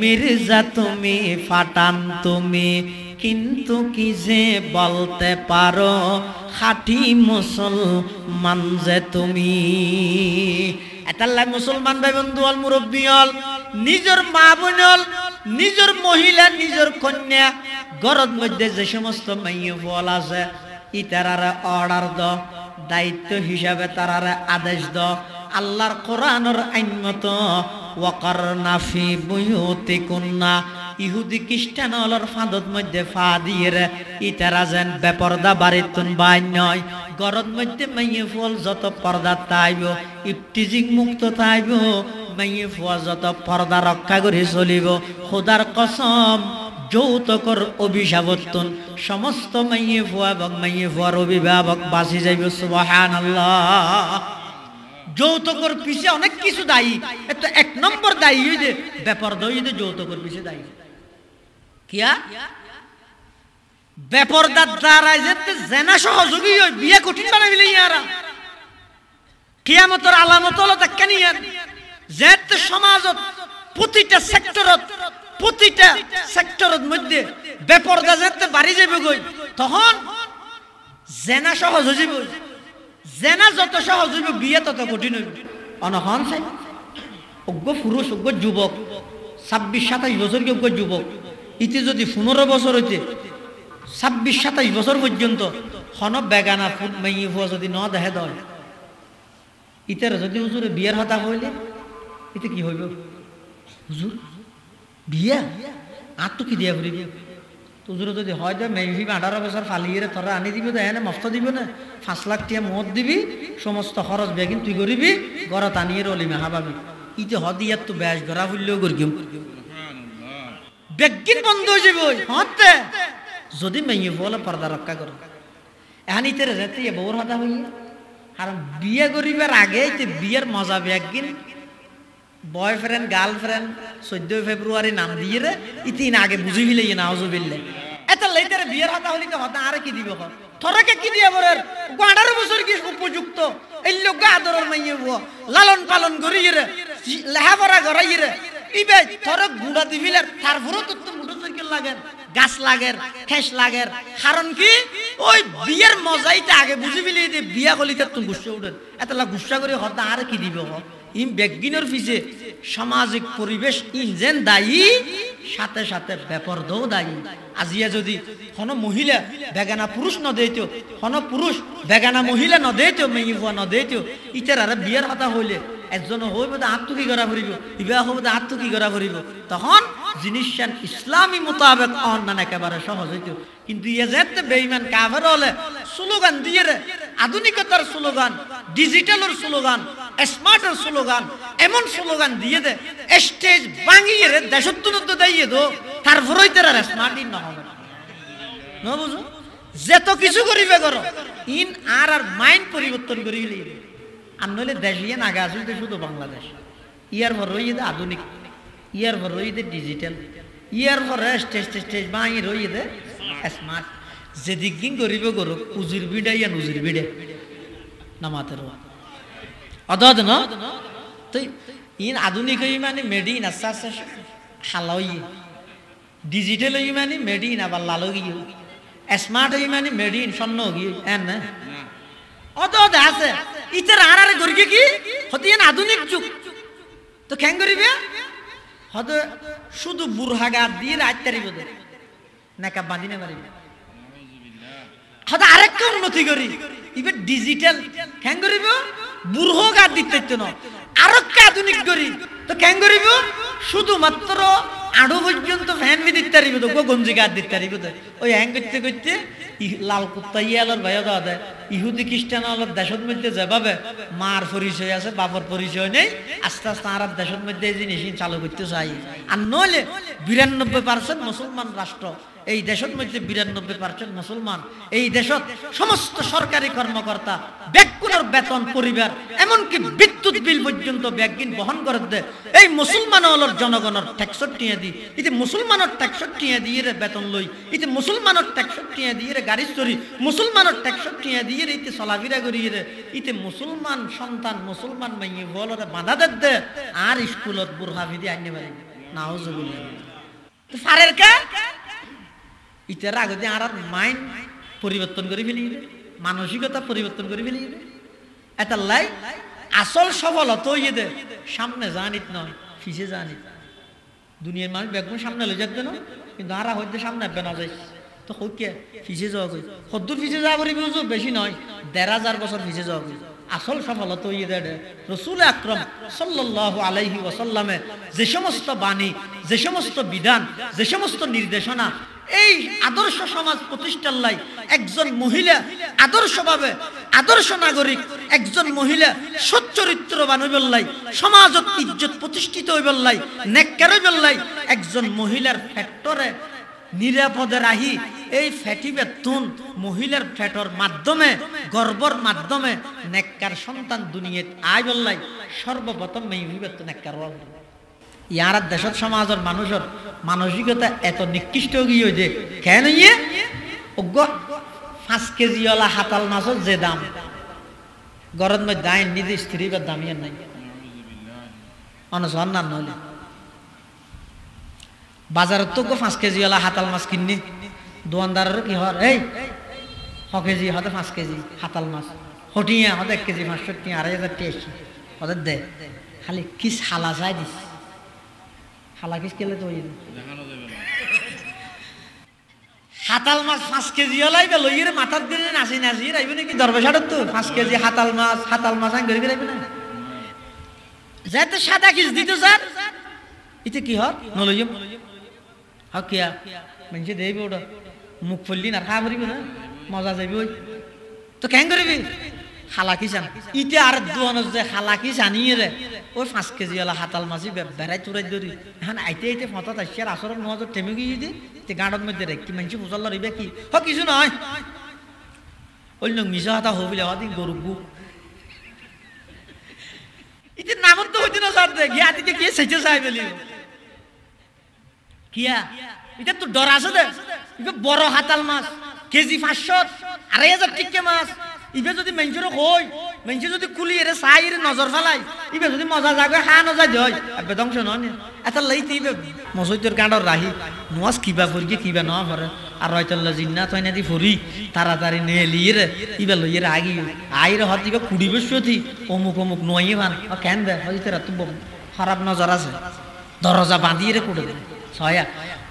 মির্জা তুমি ফাটান তুমি কিন্তু কি যে বলতে পারো খাঁটি মুসলমান যে তুমি এতাল্লাহ মুসলমান ভাই বন্ধু হল মুরব্বী হল নিজের মা বোন হল নিজের মহিলা নিজের কন্যা ঘরের মধ্যে যে সমস্ত মাইয়া ফল আছে ইতারারে অর্ডার দ দায়িত্ব হিসাবে তারারে আদেশ দ আল্লাহর কোরআনের আইন মতো ওয়াকারনা ফি বুয়ুতিকুন্না ইহুদি খ্রিস্টান হলর ফাঁদত মধ্যে ফা দিয়ে ইতারা যেন বেপর্দা বাড়িতুন বাই নয় গরদ মধ্যে মাইয়ে ফল যত পর্দা তাইব ইফতিজিং মুক্ত তাইব মাইয়ে ফুয়া যত পর্দা রক্ষা করে চলিব খোদার কসম যৌতুকর অভিশাপতুন সমস্ত মাইয়ে ফুয়া এবং মাইয়ে ফুয়ার অভিভাবক বাঁচি যাইব সুবহানাল্লাহ যৌতুকর পিছে অনেক কিছু দায়ী এটা এক নম্বর দায়ী হইতে বেপর্দা হইতে যৌতুকর পিছে দায়ী কিয়া বেপরদার দ্বারা যেতে জেনা সহযোগী হই বিয়ে কঠিন বানাইলে ইয়ারা কিয়ামতের আলামত হলো দেখেনি যেতে সমাজত প্রতিটা সেক্টরত মধ্যে বেপরদা যেতে বাড়ি যাবে গই তখন জেনা সহজ হইব জেনা যত সহজ হইব বিয়ে তত কঠিন হইব অনহন চাই অজ্ঞ পুরুষ অজ্ঞ যুবক ২৬-২৭ বছর কি অজ্ঞ যুবক ইতি যদি ১৫ বছর হইতে ২৬-২৭ বছর পর্যন্ত হন বেগানা ফুট মাইয়ে ফুয়া যদি ন দেখে দয় ইতার যদি হুজুরে বিয়ের হতা হইলে ইতে কি হইব হুজুর বিয়া আর তো কি দিয়া ফুরিব হুজুরে যদি হয় দে মেয়ে ১৮ বছর ফালিয়ে তোরা আনি দিবি তো এনে মস্ত দিব না ৫ লাখ টিয়া মদ দিবি সমস্ত খরচ বেগিন তুই করিবি ঘরত আনিয়ে রলিমে হাবাবি ইতে হদিয়ার তো ব্যাস গড়া ফুললেও করিম বেগিন বন্ধ হয়ে যাব হতে যদি মেয়ে বলে পর্দা রক্ষা করে এখন ইতে যেতে বউর হতা হই কারণ বিয়ে করিবার আগে বিয়ের মজা একদিন বয়ফ্রেন্ড গার্লফ্রেন্ড ১৪ ফেব্রুয়ারি নাম দিয়ে রে ইতিন আগে বুঝি ফেলে নাউজুবিল্লাহ এটা লেটারে বিয়ের হতা হলি হতা আর কি দিব থরকে কি দিয়ে বরের ১৮ বছর কি উপযুক্ত এই লোক আদরের মাইয়ে বউ লালন পালন করি রে লেহাপড়া করাই রে ইবে থরক গুড়া দিবিলে তারপরও তো মোটরসাইকেল লাগের গাছ লাগের ঠেস লাগের কারণ কি ওই বিয়ের মজাইতে আগে বুঝি বিলি যে বিয়া কলিতে তুমি গুসা উঠেন এতলা গুসা করে হতা আর কি দিব ইম বেগিনের পিছে সামাজিক পরিবেশ ইনজেন দায়ী সাথে সাথে বেপরদাও দায়ী আজিয়া যদি কোন মহিলা বেগানা পুরুষ ন দেইতো কোন পুরুষ বেগানা মহিলা ন দেইতো মেয়ে বুয়া ন দেইতো ইটার আর বিয়ের কথা হইলে একজন হইব আত্মকি করা ফুরিব ইবা হইব আত্মকি করা ফুরিব তখন জিনিসটান ইসলামী মোতাবেক অন্যান্য একেবারে সহজ হইতো কিন্তু ইয়ে যেতে বেঈমান কাফের হলে স্লোগান দিয়ে রে আধুনিকতার স্লোগান ডিজিটালের স্লোগান স্মার্টের স্লোগান এমন স্লোগান দিয়ে দে স্টেজ ভাঙিয়ে রে দেশত্বনত দিয়ে দো তারপরেই তারা স্মার্টই না হবে না বুঝো যত কিছু করিবে করো ইন আর মাইন্ড পরিবর্তন করিলে আর নইলে দেশিয়ে নাগা আসলে শুধু বাংলাদেশ ইয়ার পর রইয়ে দে আধুনিক ইয়ার পর রইয়ে দে ডিজিটাল ইয়ার পর স্টেজ ভাঙিয়ে রইয়ে দে স্মার্ট যেদিক দিন করিবে করো উজির বিড়া ইয়া নুজির বিড়ে নামাতের অদদ ন তো ইন আধুনিক হই মানে মেড ইন আস্তে আস্তে হালই ডিজিটাল হই মানে মেড ইন আবার লালো গিয়ে স্মার্ট হই মানে মেড ইন স্বর্ণ গিয়ে এন না অদদ আছে ইতার আর গরিকে কি হতে আধুনিক যুগ তো কেন করিবে হতে শুধু বুরহাগা দিয়ে রাজতারিব দে নাকা বাঁধি না পারিবে হতে আরেকটা উন্নতি করি ইবে ডিজিটাল কেন করিব বুরহাগা দিতে না আরেকটা আধুনিক করি তো কেন করিব শুধুমাত্র আড়ু পর্যন্ত ফ্যান বি দিতে পারিব তো গঞ্জি গাছ দিতে পারিব তো ওই হ্যাং করতে করতে লাল কুত্তা ইয়ালোর ভাইয়া দেওয়া দেয় ইহুদি খ্রিস্টান আলোর দেশের মধ্যে যেভাবে মার পরিচয় আছে বাবার পরিচয় নেই আস্তে আস্তে আর দেশের মধ্যে এই জিনিস চালু করতে চাই আর নইলে ৯২% মুসলমান রাষ্ট্র এই দেশের মধ্যে ৯২% মুসলমান এই দেশত সমস্ত সরকারি কর্মকর্তা ব্যাকুণের বেতন পরিবার এমনকি বিদ্যুৎ বিল পর্যন্ত ব্যাগিন বহন করে দেয় এই মুসলমান হলোর জনগণের ট্যাক্সর টিয়া দি ইতে মুসলমানের ট্যাক্সর টিয়া দিয়ে বেতন লই ইতে মুসলমানের ট্যাক্সর টিয়া দিয়ে গাড়ি চড়ি মুসলমানের ট্যাক্সর টিয়া দিয়ে ইতে চলাফেরা করি ইতে মুসলমান সন্তান মুসলমান মাইয়ে বলরে বাধা দে আর স্কুলত বুরহাফি দিয়ে আনতে পারি নাউজুবিল্লাহ তো ফারের কা ইতার আগতে আর মাইন্ড পরিবর্তন করে ফেলি মানসিকতা পরিবর্তন করে ফেলি এটা লাই আসল সফলতা হইয়ে দে সামনে জানিত নয় পিছে জানিত দুনিয়ার মানুষ বেগুন সামনে লই যাবে না কিন্তু আর হইতে সামনে আসবে না যাই তো হইকে পিছে যাওয়া কই কদ্দুর পিছে যাওয়া করি বেশি নয় ১,৫০০ বছর পিছে যাওয়া কই আসল সফলতা হইয়ে দেয় রাসূল আকরাম সাল্লাল্লাহু আলাইহি ওয়াসাল্লামে যে সমস্ত বাণী যে সমস্ত বিধান যে সমস্ত নির্দেশনা এই আদর্শ সমাজ প্রতিষ্ঠার লাই একজন মহিলা আদর্শভাবে আদর্শ নাগরিক একজন মহিলা সচ্চরিত্রবান হইবার লাই সমাজত ইজ্জত প্রতিষ্ঠিত হইবার লাই নেককার হইবার লাই একজন মহিলার ফ্যাক্টরে নিরাপদে রাহি এই ফ্যাটি বেতুন মহিলার ফ্যাটর মাধ্যমে গর্বর মাধ্যমে নেককার সন্তান দুনিয়াত আইবার লাই সর্বপ্রথম মেয়ে বেতুন নেককার হওয়া ইয়ার দেশের সমাজের মানুষের মানসিকতা এত নিকৃষ্ট গিয়ে যে কেন ইয়ে 5 কেজিওয়ালা হাতাল মাছের যে দাম গরম মধ্যে আইন নিজে স্ত্রী বা দামিয়ে নাই অনসন না নইলে বাজারের তো 5 কেজিওয়ালা হাতাল মাছ কিননি দোকানদারের কি হর এই 6 কেজি হতে 5 কেজি হাতাল মাছ হটিয়ে হতে 1 কেজি 500 2,500 টেস্ট ওদের দে খালি কি হালা চাই দিস হালাকিস কেলে তো হাতাল মাছ 5 কেজি হলাই বা লইয়ের মাথার দিনে নাচি নাচি রাইবে নাকি দরবেশাড়ত তো 5 কেজি হাতাল মাছ আন করে রাইবে না যেতে সাদা কিস দিত স্যার ইতে কি হর নলইম হাকিয়া মানে দেইবে ওটা মুখ ফুললি না খা করিবে না মজা যাইবে ওই তো কেন করবি হালাকি চান ইতে আর দোয়ানোর যে হালাকি জানিয়ে রে ওই 5 কেজিওয়ালা হাতাল মাছি বেড়াই তুরাই ধরি এখন আইতে ফታት আসছে আর আসরের নজর টেমে গিয়ে দি গাঁডর মধ্যে রেখি মানুষ ফুজল রইবে কি হ কিছু নয় অন্য মিশা হাতা হবিলে হদিন গরু গু ইতে নামত তো হইতে না স্যার দে গিয়া দিকে কে সেচে চাই বলি কিয়া এটা তো ডর আছে দে ইবে বড় হাতাল মাছ কেজি 500 2,500 টিকে মাছ ইবে যদি মেঞ্জুর কই মেঞ্জু যদি কুলি এর চাই এর নজর ফেলাই ইবে যদি মজা জাগে হা ন যায় হয় আবে ধ্বংস নয় এটা লইতে ইবে মসজিদের গাঁডর রাহি নোয়াজ কিবা করি কিবা না করে আর রয়তল্লা জিন্নাত হয় না দি ফরি তাড়াতাড়ি নিয়ে লিয়ে ইবা লইয়ে আগি আইরে হত ইবা কুড়ি বসতি অমুক অমুক নয় ভান কেন দে হইতে রাত খারাপ নজর আছে দরজা বাঁধিয়ে রে কুড়ে ছয়া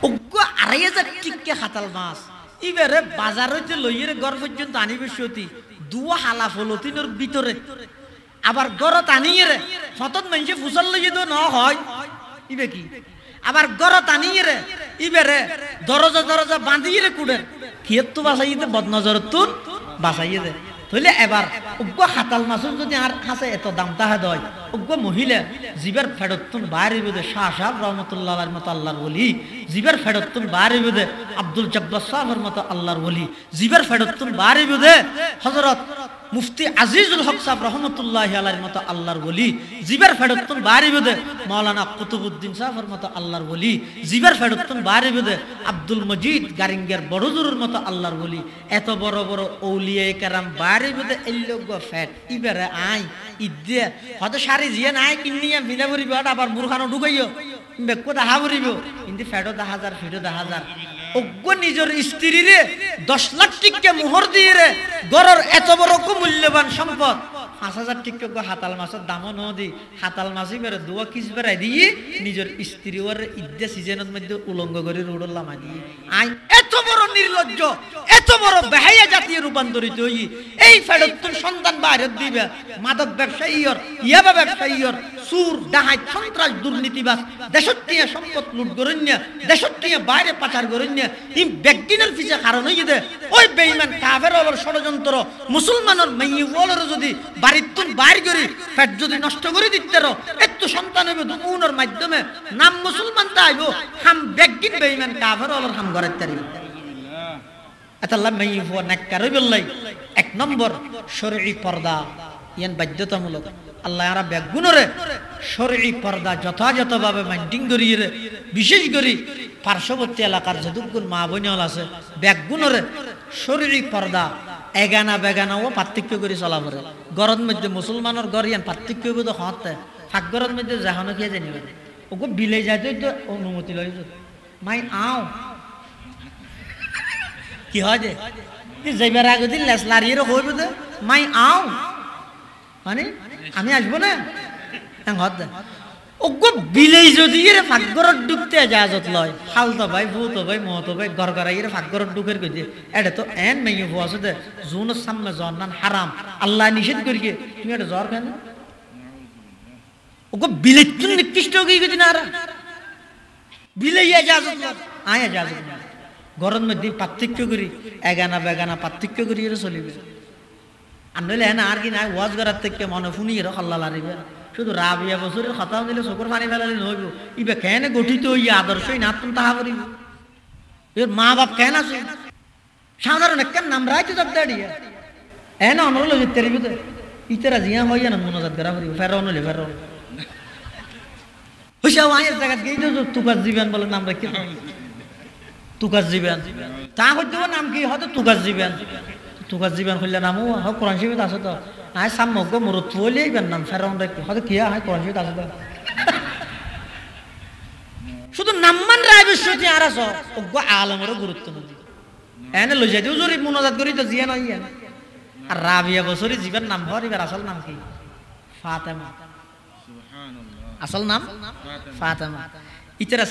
অজ্ঞ 2,500 টিকা হাতাল মাছ ইবারে বাজার হইতে লইয়ে ঘর পর্যন্ত আনি বসতি দুয়া হালা ফলতিনের ভিতরে আবার গরত আনিয়ে রে ফতত মানুষে ফুসল লইয়ে তো ন হয় ইবে কি আবার গরত আনিয়ে রে ইবেরে দরজা দরজা বাঁধিয়ে রে কুড়ে কিয়ের তো বাসাইয়ে দে বদনজর তুন বাসাইয়ে দে তাহলে এবার অজ্ঞ হাতাল মাছের যদি আর কাছে এত দাম তাহা দয় অজ্ঞ মহিলা জিবার ফেরতুন বাইরে বেদে শাহ সাহেব রহমতুল্লাহ মতো আল্লাহর ওলি জিবার ফেরতুন বাইরে বেদে আব্দুল জব্বার সাহেবের মতো আল্লাহর ওলি জিবার ফেরতুন বাইরে বেদে হযরত মুফতি আজিজুল হক সাহেব রহমতুল্লাহ আলাইহির মতো আল্লাহর ওলি জিবার ফেরতুন বাইরে বেদে মাওলানা কুতুবউদ্দিন সাহেবের মতো আল্লাহর ওলি জিবার ফেরতুন বাইরে বেদে আব্দুল মজিদ গারিঙ্গের বড়জুরের মতো আল্লাহর ওলি এত বড় বড় আউলিয়া কেরাম বাইরে বেদে এল্লগ ফ্যাট ইবারে আই ইদে হয়তো সারি জিয়া নাই কিনিয়া বিনা ভরিব আবার মুরখানো ঢুকাইও বেকো দেখা ভরিব কিন্তু ফ্যাটও 10,000 ফিটও 10,000 অজ্ঞ নিজের স্ত্রীরে 10 লাখ টিকা মোহর দিয়ে রে গরর এত বড় মূল্যবান সম্পদ 5,000 টিকা হাতাল মাছের দামও ন দি হাতাল মাছই বেড়ে দুয়া কিস বেড়াই দিয়ে নিজের স্ত্রী ওর ইদ্যা সিজনের মধ্যে উলঙ্গ করে রোডর লামা দিয়ে আই এত বড় নির্লজ্জ এত বড় বেহাইয়া জাতীয় রূপান্তরিত হই এই ফেরতুন সন্তান বাইরে দিবে মাদক ব্যবসায়ীর ইয়াবা ব্যবসায়ীর সুর ডাহাই সন্ত্রাস দুর্নীতিবাজ দেশটিয়া সম্পদ লুট করেননা দেশটিয়া বাইরে পাচার করেননা এই ব্যক্তিনের পিছে কারণ হই দে ওই বেঈমান কাফেরর ষড়যন্ত্র মুসলমানের মেইওয়ালর যদি বাড়িতুন বাইর করি পেট যদি নষ্ট করে দিতের এত সন্তান হবে দুমুনের মাধ্যমে নাম মুসলমান তাইব হাম ব্যক্তিন বেঈমান কাফেরর হাম ঘরের তারিব আল্লাহ মেইওয়া নাক্কার বললাই এক নম্বর শরঈ পর্দা ইয়ান বাধ্যতামূলক আল্লাহ আরা বেগুনরে শরঈ পর্দা যথাযথভাবে মেইনটেইন করিয়ে বিশেষ করে পার্শ্ববর্তী এলাকার যদুগুণ মা বোনল আছে বেগুনরে শরঈ পর্দা এগানা বেগানা ও পার্থক্য করে চলা পড়ে গরর মধ্যে মুসলমানের গর ইয়ান পার্থক্য তো হতে ফাঁক গরর মধ্যে জাহানো খেয়ে জানিবে ওকে বিলে যাইতে তো অনুমতি লই মাই আও কি হয় যে যাইবার আগে দিন লেস লারিয়ে হইব তো মাই আও মানে আমি আসবো না হতে ওগো বিলেই যদি এর ফাঁকগরত ঢুকতে জাহাজত লয় হালতো ভাই ভূত ভাই মহতো ভাই ঘর ঘরাই এর ফাঁকগরত ঢুকের কই যে এটা তো এন মেয়ে হওয়া আছে জুনের সামনে জন্নান হারাম আল্লাহ নিষেধ করিয়ে তুমি এটা জ্বর কেন ওগো বিলেই তুন নিকৃষ্ট হয়ে গেছি না বিলেইয়া জাহাজত লয় আয়া জাহাজত গরম মধ্যে পার্থক্য করি এগানা বেগানা পার্থক্য করি এর চলিবে আর নইলে হ্যাঁ আর কি না ওয়াজ করার থেকে মনে শুনি এর হল্লা লারিবে শুধু রাবিয়া বছরের কথা দিলে চকুর পানি ফেলালে নইব ইবে কেন গঠিত হই আদর্শই না তুমি তাহা করিব এর মা বাপ কেন আছে সাধারণ একটা নাম রাইতে যাব দাঁড়িয়ে এন অনর লই তেরিব তো ইতারা জিয়া হইয়া না মনোজাত করা করিব ফেরন হলে ফেরন হইছে ওয়াইয়ের জায়গা গেই তো তুকার জীবন বলে নাম রাখি তুকার জীবন তা হইতে নাম কি হয়তো তুকার জীবন তুকার জীবন হইলে নামও হয় কোরআন শরীফত আছে তো আয় সামগ্র মুরত বলে এইবার নাম ফেরাউন রাখি হয়তো কি হয় কোরআন শরীফত আছে তো শুধু নামমান রায় বিশ্বতি আর আস অজ্ঞ আলমেরও গুরুত্ব নদী এনে লই যাইতেও জরিব মোনাজাত করি তো জিয়া নই আর রাবিয়া বছরই জীবন নাম হওয়ার এবার আসল নাম কি ফাতেমা আসল নাম ফাতেমা ইতারা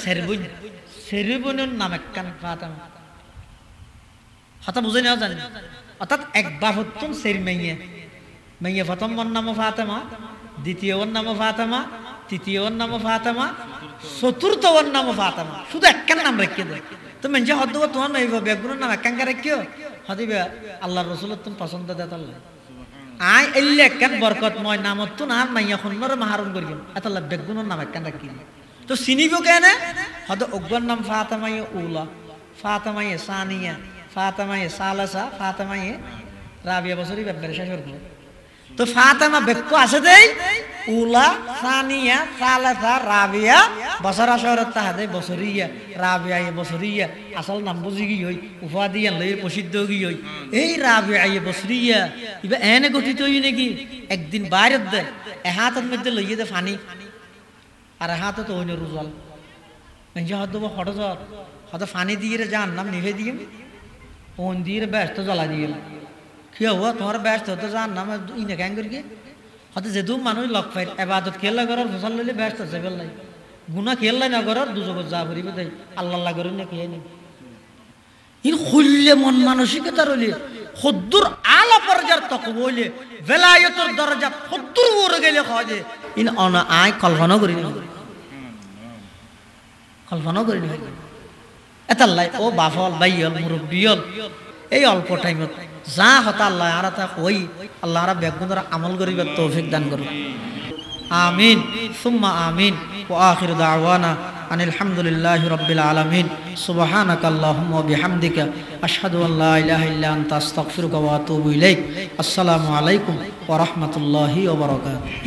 সেরিবনের নাম একখান ফাতেমা হতা বুঝে নেওয়া জানি অর্থাৎ একবার হতুন সের মেয়ে মেয়ে প্রথম ওর নাম ফাতেমা দ্বিতীয় ওর নাম ফাতেমা তৃতীয় ওর নাম ফাতেমা চতুর্থ ওর নাম ফাতেমা শুধু একখান নাম রেখে দেয় তো মেয়ে হদ তোমার মেয়ে বেগুনের নাম একখানকে রেখিও হদিবে আল্লাহ রসুল তুমি পছন্দ দেয় আয় এলে একখান বরকতময় নামত তো না মাইয়া সুন্দর মাহারণ করি এতলা বেগুনের নাম একখান রাখি তো চিনিব কেন হয়তো অজ্ঞর নাম ফাতেমায়ে উলা ফাতেমায়ে সানিয়া ফাতেমায়ে সালাসা ফাতেমায়ে রাবিয়া বছরই ব্যাপারে শেষ করবো তো ফাতেমা বেক্য আছে দেই উলা সানিয়া সালাসা রাবিয়া বছরা শহরত তাহাদে বছরিয়া রাবিয়া বছরিয়া আসল নাম বুঝি গি হই উপাধিয়া লই প্রসিদ্ধ গি হই এই রাবিয়া বছরিয়া ইবা এনে গঠিত হই নাকি একদিন বাইরে দে এ হাতের মধ্যে লইয়ে দে পানি আর হাতে তো হইন রুজাল যে হয়তো হঠাৎ হয়তো ফানি দিয়ে জাহান্নাম নিভে দিয়ে ওন দিয়ে ব্যস্ত জ্বালা দিয়ে কি হবো তোমার ব্যস্ত হতো জাহান্নাম ইনে ক্যাং করি হয়তো যেহেতু মানুষ লক পাই এবাদত খেলা করার ফসল লইলে ব্যস্ত আছে বেলাই গুণা খেললাই না করার দুজগত যা করিবে তাই আল্লাহ করি না খেয়ে নি ইন খুললে মন মানসিকতা রইলে হদ্দুর আলা পর্যার তক বইলে বেলায়তর দরজা হদ্দুর ওরে গেলে খাওয়া ইন অন আয় কল্পনা করি না কল্পনা করি না এতাল্লাই ও বাফল বাইয়ল মুরব্বিয়ল এই অল্প টাইমত যা হতা আল্লাহ আর তা কই আল্লাহ আর বেগুনর আমল করিবার তৌফিক দান করুন আমিন সুম্মা আমিন ওয়া আখিরু দাওয়ানা আনিল হামদুলিল্লাহি রাব্বিল আলামিন সুবহানাকা আল্লাহুম্মা ওয়া বিহামদিকা আশহাদু আল লা ইলাহা ইল্লা আনতা আস্তাগফিরুকা ওয়া আতুবু ইলাইক আসসালামু আলাইকুম ওয়া রাহমাতুল্লাহি ওয়া বারাকাতুহু।